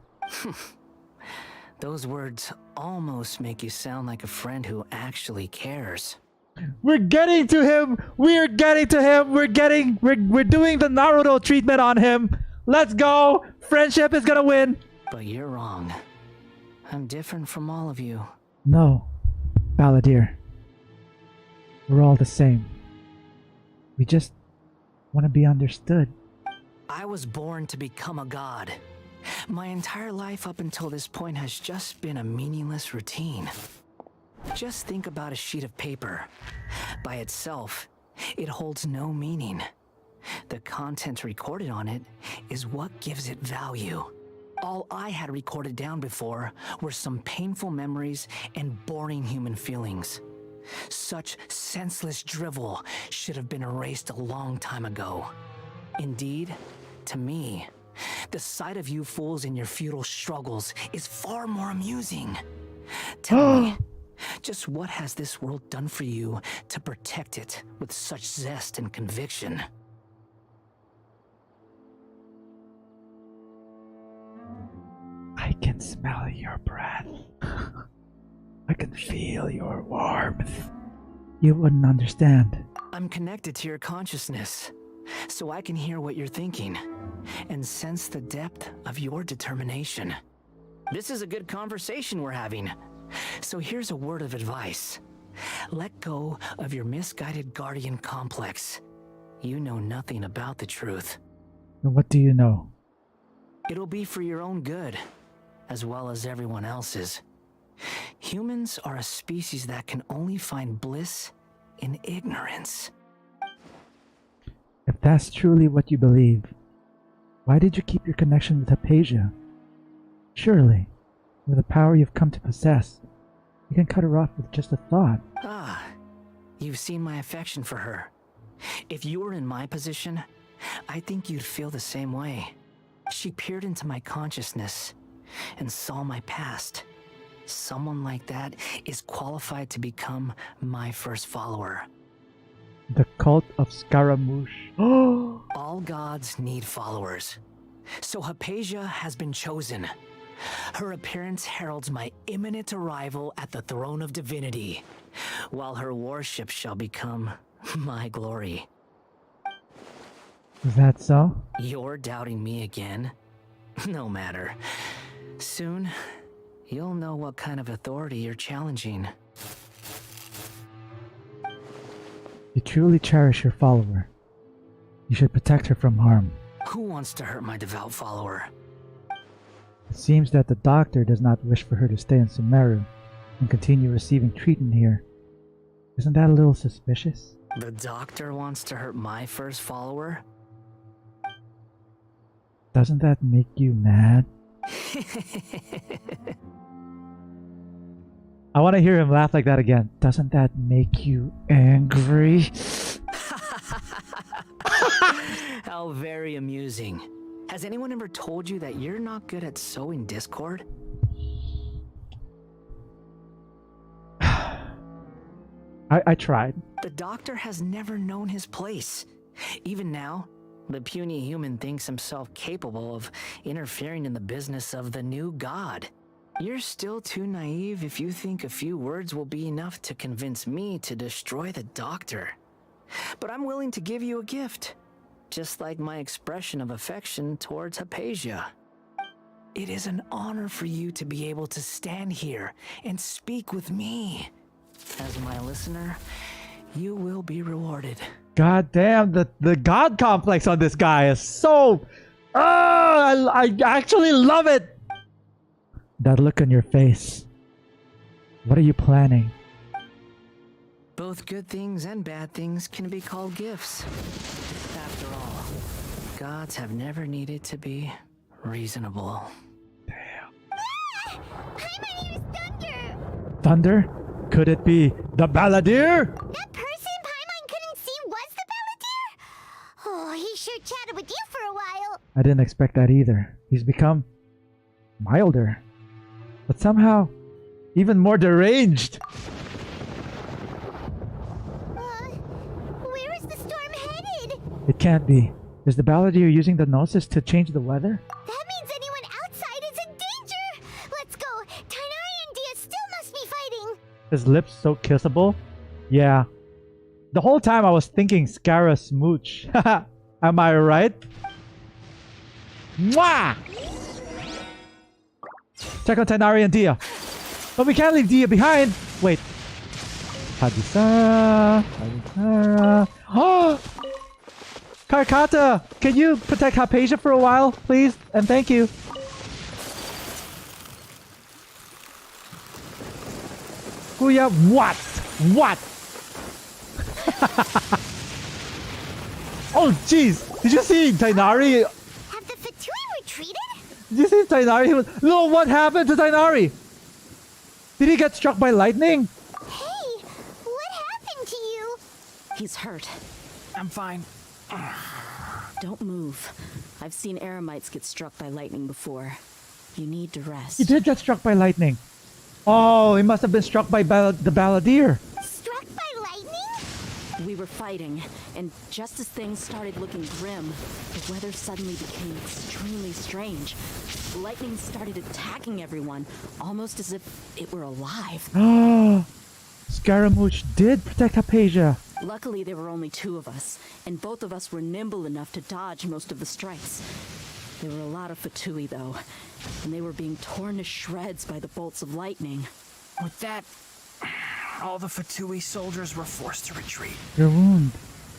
Those words almost make you sound like a friend who actually cares. We're getting to him! We're getting to him! We're doing the Naruto treatment on him! Let's go! Friendship is gonna win! But you're wrong. I'm different from all of you. No, balladeer. We're all the same. We just want to be understood. I was born to become a god. My entire life up until this point has just been a meaningless routine. Just think about a sheet of paper. By itself, it holds no meaning. The content recorded on it is what gives it value. All I had recorded down before were some painful memories and boring human feelings. Such senseless drivel should have been erased a long time ago. Indeed, to me, the sight of you fools in your futile struggles is far more amusing. Tell me, just what has this world done for you to protect it with such zest and conviction? I can smell your breath. I can feel your warmth. You wouldn't understand. I'm connected to your consciousness, so I can hear what you're thinking and sense the depth of your determination. This is a good conversation we're having. So here's a word of advice. Let go of your misguided guardian complex. You know nothing about the truth. What do you know? It'll be for your own good, as well as everyone else's. Humans are a species that can only find bliss in ignorance. If that's truly what you believe, why did you keep your connection with Haypasia? Surely, with the power you've come to possess, you can cut her off with just a thought. Ah, you've seen my affection for her. If you were in my position, I think you'd feel the same way. She peered into my consciousness and saw my past. Someone like that is qualified to become my first follower. The cult of Scaramouche. All gods need followers. So Haypasia has been chosen. Her appearance heralds my imminent arrival at the throne of divinity, while her worship shall become my glory. Is that so? You're doubting me again? No matter. Soon, you'll know what kind of authority you're challenging. You truly cherish your follower. You should protect her from harm. Who wants to hurt my devout follower? It seems that the doctor does not wish for her to stay in Sumeru and continue receiving treatment here. Isn't that a little suspicious? The doctor wants to hurt my first follower? Doesn't that make you mad? I want to hear him laugh like that again. Doesn't that make you angry? How very amusing. Has anyone ever told you that you're not good at sowing discord? I tried. The doctor has never known his place. Even now, the puny human thinks himself capable of interfering in the business of the new god. You're still too naive if you think a few words will be enough to convince me to destroy the doctor. But I'm willing to give you a gift, just like my expression of affection towards Haypasia. It is an honor for you to be able to stand here and speak with me. As my listener, you will be rewarded. God damn, the god complex on this guy is so... I actually love it! That look on your face. What are you planning? Both good things and bad things can be called gifts. After all, gods have never needed to be reasonable. Damn. Hi, my name is Thunder! Thunder? Could it be the Balladeer? That person Paimon couldn't see was the Balladeer? Oh, he sure chatted with you for a while. I didn't expect that either. He's become milder, but somehow even more deranged. Where is the storm headed? It can't be. Is the Balladeer using the Gnosis to change the weather? That means anyone outside is in danger! Let's go! Tighnari and Dehya still must be fighting! His lips so kissable? Yeah. The whole time I was thinking Scaramouche. Am I right? Mwah! Check out Tighnari and Dehya. But we can't leave Dehya behind! Wait. Hadisa. Oh! Karkata! Can you protect Haypasia for a while, please? And thank you. Kuya, what? What? Oh Oh, jeez! Did you see Tighnari? Have the Fatui retreated? Did you see Tighnari? No, what happened to Tighnari? Did he get struck by lightning? Hey, what happened to you? He's hurt. I'm fine. Don't move. I've seen Eremites get struck by lightning before. You need to rest. He did get struck by lightning. Oh, he must have been struck by the Balladeer. Struck by lightning? We were fighting, and just as things started looking grim, the weather suddenly became extremely strange. Lightning started attacking everyone, almost as if it were alive. Oh, Scaramouche did protect Haypasia. Luckily, there were only two of us, and both of us were nimble enough to dodge most of the strikes. There were a lot of Fatui, though, and they were being torn to shreds by the bolts of lightning. With that, all the Fatui soldiers were forced to retreat. Your wound.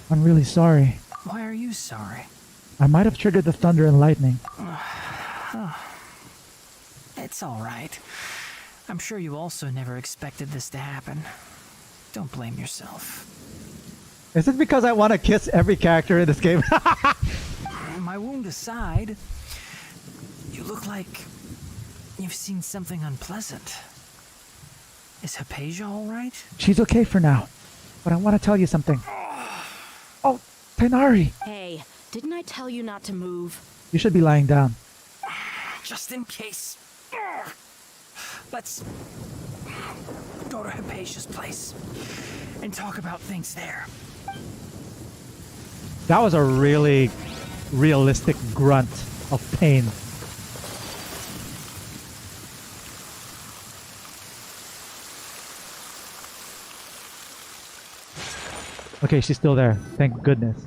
I'm really sorry. Why are you sorry? I might have triggered the thunder and lightning. It's all right. I'm sure you also never expected this to happen. Don't blame yourself. Is it because I want to kiss every character in this game? My wound aside, you look like you've seen something unpleasant. Is Haypasia all right? She's okay for now. But I want to tell you something. Oh, Tighnari! Hey, didn't I tell you not to move? You should be lying down. Just in case. Let's go to Haypasia's place and talk about things there. That was a really realistic grunt of pain. Okay, she's still there. Thank goodness.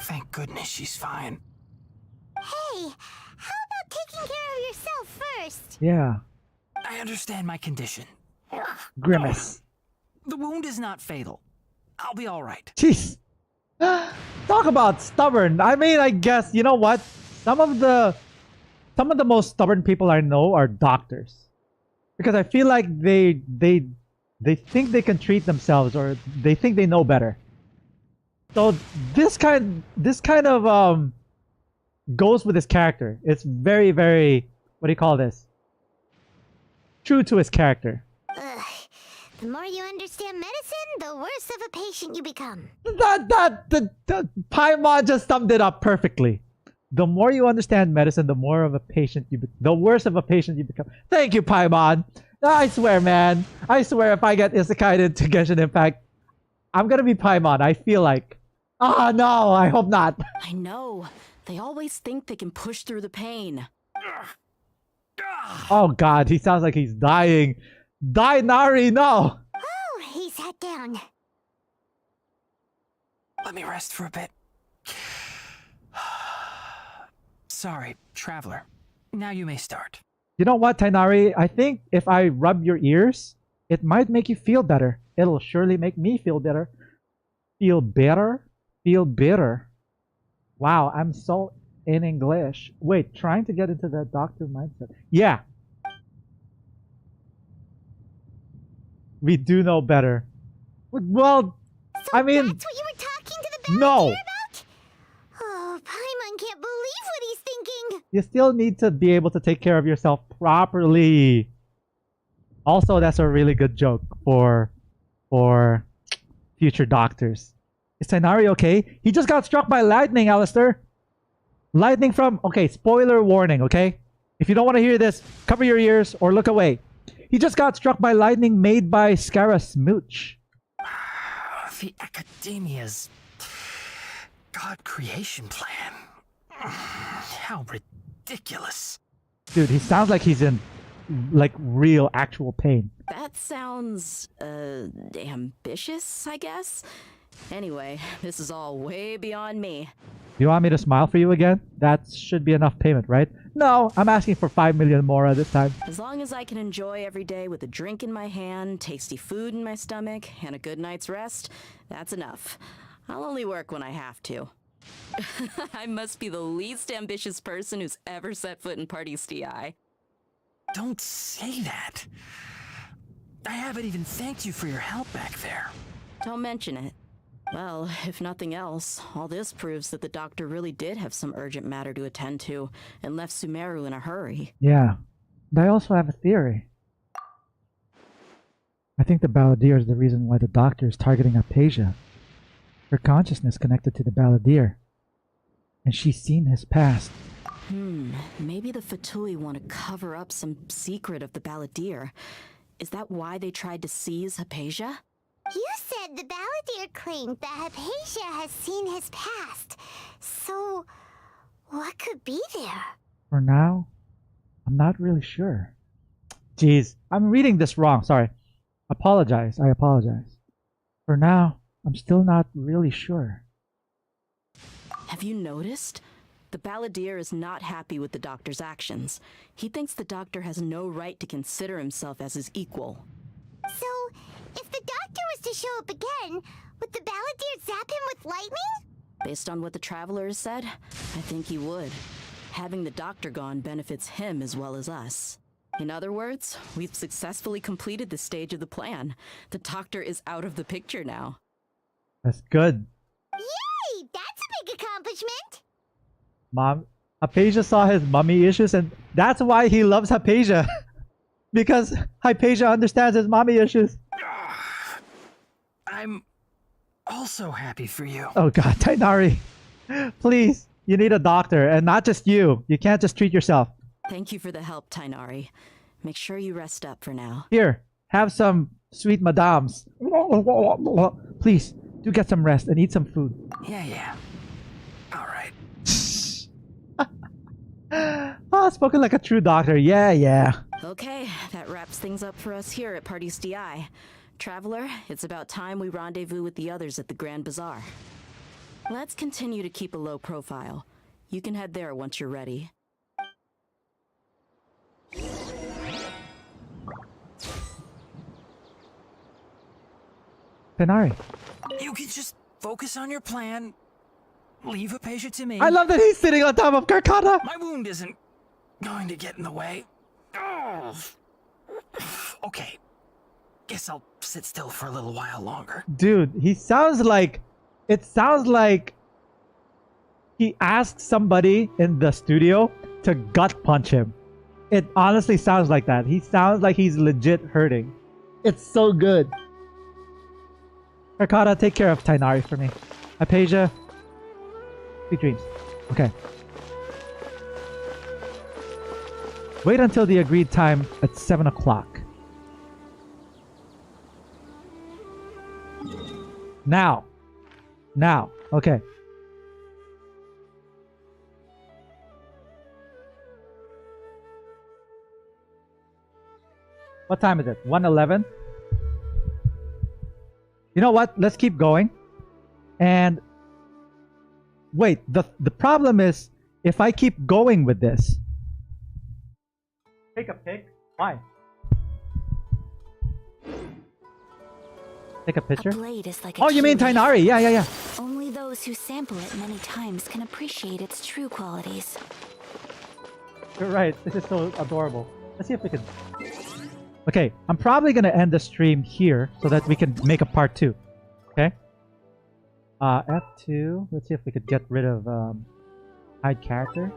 Thank goodness she's fine. Hey, how about taking care of yourself first? Yeah. I understand my condition. Grimace. The wound is not fatal. I'll be all right. Jeez. Talk about stubborn. I mean, I guess, you know what? Some of the most stubborn people I know are doctors. Because I feel like they think they can treat themselves, or they think they know better. So this kind of goes with his character. It's very, very, what do you call this? True to his character. The more you understand medicine, the worse of a patient you become. The Paimon just summed it up perfectly. The more you understand medicine, the more of a patient the worse of a patient you become. Thank you, Paimon. I swear, man. I swear, if I get isekai into Genshin Impact, I'm gonna be Paimon. I feel like. Ah, no, I hope not. I know. They always think they can push through the pain. Oh God, he sounds like he's dying. Tighnari, no. Oh, he sat down. Let me rest for a bit. Sorry, traveler. Now you may start. You know what, Tighnari? I think if I rub your ears, it might make you feel better. It'll surely make me feel better. Feel better? Feel bitter. Wow, I'm so in English. Wait, trying to get into that doctor mindset. Yeah. We do know better. Well, So I mean... that's what you were talking to the Balladeer No. about? Oh, Paimon can't believe what he's thinking. You still need to be able to take care of yourself properly. Also, that's a really good joke for future doctors. Is Tighnari okay? He just got struck by lightning, Alistair. Lightning from... Okay, spoiler warning, okay? If you don't want to hear this, cover your ears or look away. He just got struck by lightning made by Scaramouche. The Academia's God creation plan. How ridiculous. Dude, he sounds like he's in like real actual pain. That sounds, ambitious, I guess? Anyway, this is all way beyond me. You want me to smile for you again? That should be enough payment, right? No, I'm asking for 5 million more this time. As long as I can enjoy every day with a drink in my hand, tasty food in my stomach, and a good night's rest, that's enough. I'll only work when I have to. I must be the least ambitious person who's ever set foot in Party STI. Don't say that. I haven't even thanked you for your help back there. Don't mention it. Well, if nothing else, all this proves that the doctor really did have some urgent matter to attend to and left Sumeru in a hurry. Yeah. But I also have a theory. I think the balladeer is the reason why the doctor is targeting Hypatia. Her consciousness connected to the balladeer. And she's seen his past. Maybe the Fatui want to cover up some secret of the balladeer. Is that why they tried to seize Hypatia? You said the balladeer claimed that Hypatia has seen his past. So, what could be there? For now, I'm not really sure. Jeez, I'm reading this wrong. Sorry. I apologize. For now, I'm still not really sure. Have you noticed? The balladeer is not happy with the doctor's actions. He thinks the doctor has no right to consider himself as his equal. So, if the doctor was to show up again, would the balladeer zap him with lightning? Based on what the traveler has said, I think he would. Having the doctor gone benefits him as well as us. In other words, we've successfully completed this stage of the plan. The doctor is out of the picture now. That's good. Yay! That's a big accomplishment! Mom, Hypatia saw his mommy issues and that's why he loves Hypatia. Because Hypatia understands his mommy issues. I'm also happy for you. Oh god, Tighnari. Please, you need a doctor and not just you. You can't just treat yourself. Thank you for the help, Tighnari. Make sure you rest up for now. Here, have some sweet madams. Please, do get some rest and eat some food. Yeah. All right. Spoken like a true doctor. Yeah. Okay, that wraps things up for us here at Party's DI. Traveler, it's about time we rendezvous with the others at the Grand Bazaar. Let's continue to keep a low profile. You can head there once you're ready. Tighnari. You can just focus on your plan. Leave Hypatia to me. I love that he's sitting on top of Karkata. My wound isn't going to get in the way. Oh. Okay. Guess I'll sit still for a little while longer. Dude, it sounds like he asked somebody in the studio to gut punch him. It honestly sounds like that. He sounds like he's legit hurting. It's so good. Karkata, take care of Tighnari for me. Hypatia, sweet dreams. Okay. Wait until the agreed time at 7 o'clock. Now. Okay. What time is it? 1:11? You know what? Let's keep going. And wait, the problem is if I keep going with this. Take a pic? Why? Take a picture? A blade is like a oh, you mean key. Tighnari? Yeah. Only those who sample it many times can appreciate its true qualities. You're right. This is so adorable. Let's see if we can... Okay, I'm probably going to end the stream here so that we can make a part 2. Okay? F2. Let's see if we could get rid of hide character.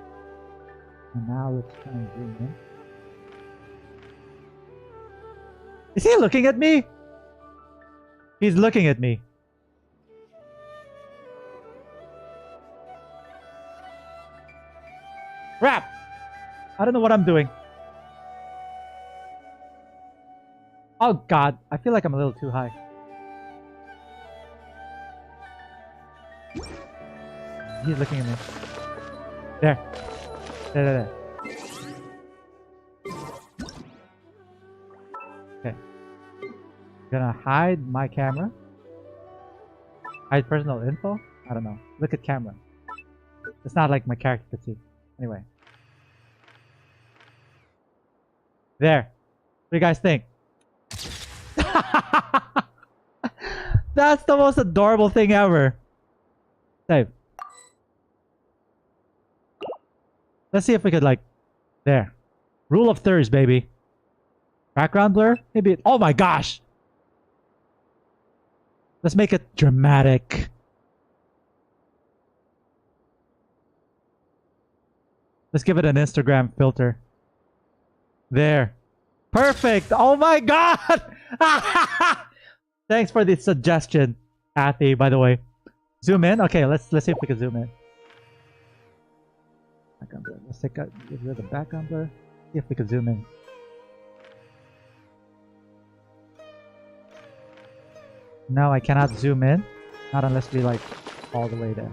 And now let's try and zoom in. Is he looking at me? He's looking at me. Crap! I don't know what I'm doing. Oh god, I feel like I'm a little too high. He's looking at me. There. Okay. Gonna hide my camera. Hide personal info? I don't know. Look at camera. It's not like my character could see. Anyway. There. What do you guys think? That's the most adorable thing ever. Save. Let's see if we could like... There. Rule of thirds, baby. Background blur? Maybe. Oh my gosh! Let's make it dramatic. Let's give it an Instagram filter. There. Perfect! Oh my god! Thanks for the suggestion, Athy, by the way. Zoom in? Okay, let's see if we can zoom in. Background blur. Let's get rid of the background blur. See if we can zoom in. No, I cannot zoom in. Not unless we like all the way there.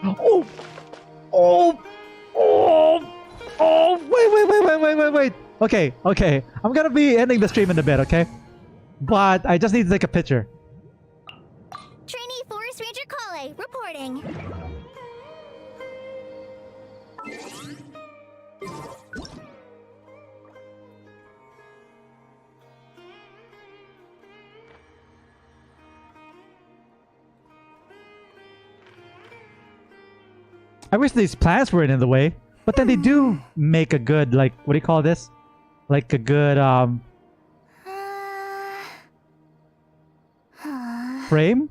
Oh! Oh! Oh! Oh! Wait. Okay. I'm gonna be ending the stream in a bit, okay? But I just need to take a picture. Trainee Forest Ranger Kale, reporting. I wish these plants weren't in the way, but then they do make a good, like, what do you call this? Like a good, frame?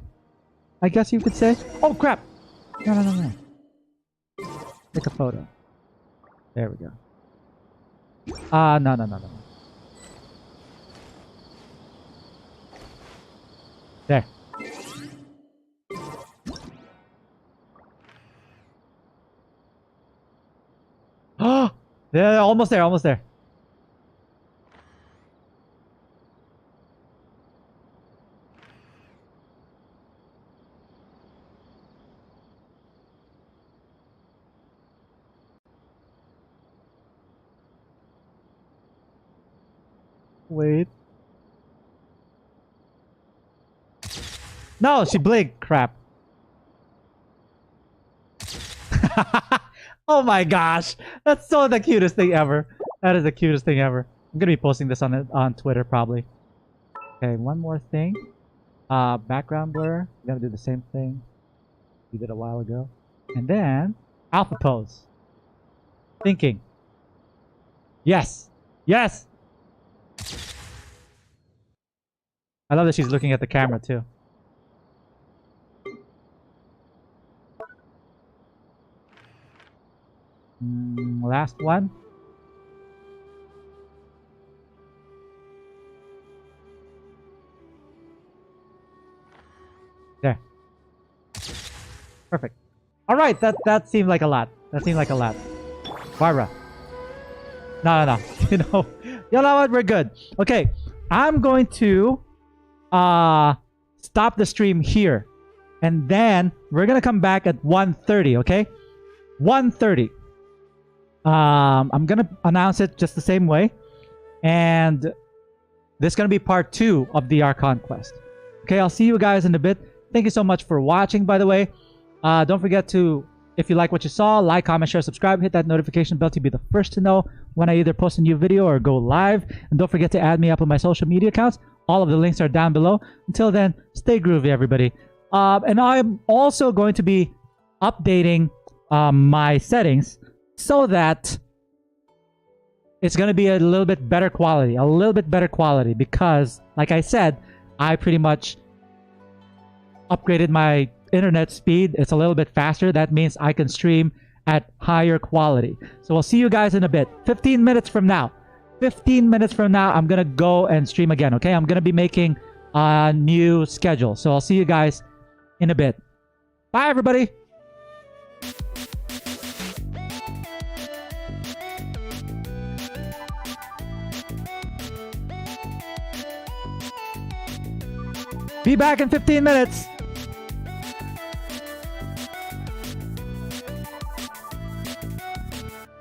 I guess you could say. Oh, crap! No. Take a photo. There we go. No. There. Oh! Yeah, almost there. Wait. No, she blinked. Crap. Oh my gosh. That's so the cutest thing ever. That is the cutest thing ever. I'm gonna be posting this on Twitter probably. Okay, one more thing. Background blur. I'm gonna do the same thing we did a while ago. And then alpha pose. Thinking. Yes. I love that she's looking at the camera too. Last one. There. Perfect. All right, that seemed like a lot. Barbara. No. You know what? We're good. Okay, I'm going to stop the stream here, and then we're gonna come back at 1:30. Okay, 1:30. I'm gonna announce it just the same way, and this is gonna be part 2 of the Archon quest. Okay, I'll see you guys in a bit. Thank you so much for watching, by the way. Don't forget to, if you like what you saw, like, comment, share, subscribe, hit that notification bell to be the first to know when I either post a new video or go live. And don't forget to add me up on my social media accounts. All of the links are down below. Until then, stay groovy, everybody. And I'm also going to be updating my settings so that it's going to be a little bit better quality, because, like I said, I pretty much upgraded my internet speed. It's a little bit faster. That means I can stream at higher quality. So I'll see you guys in a bit. 15 minutes from now, I'm gonna go and stream again. Okay, I'm gonna be making a new schedule. So I'll see you guys in a bit. Bye, everybody. Be back in 15 minutes.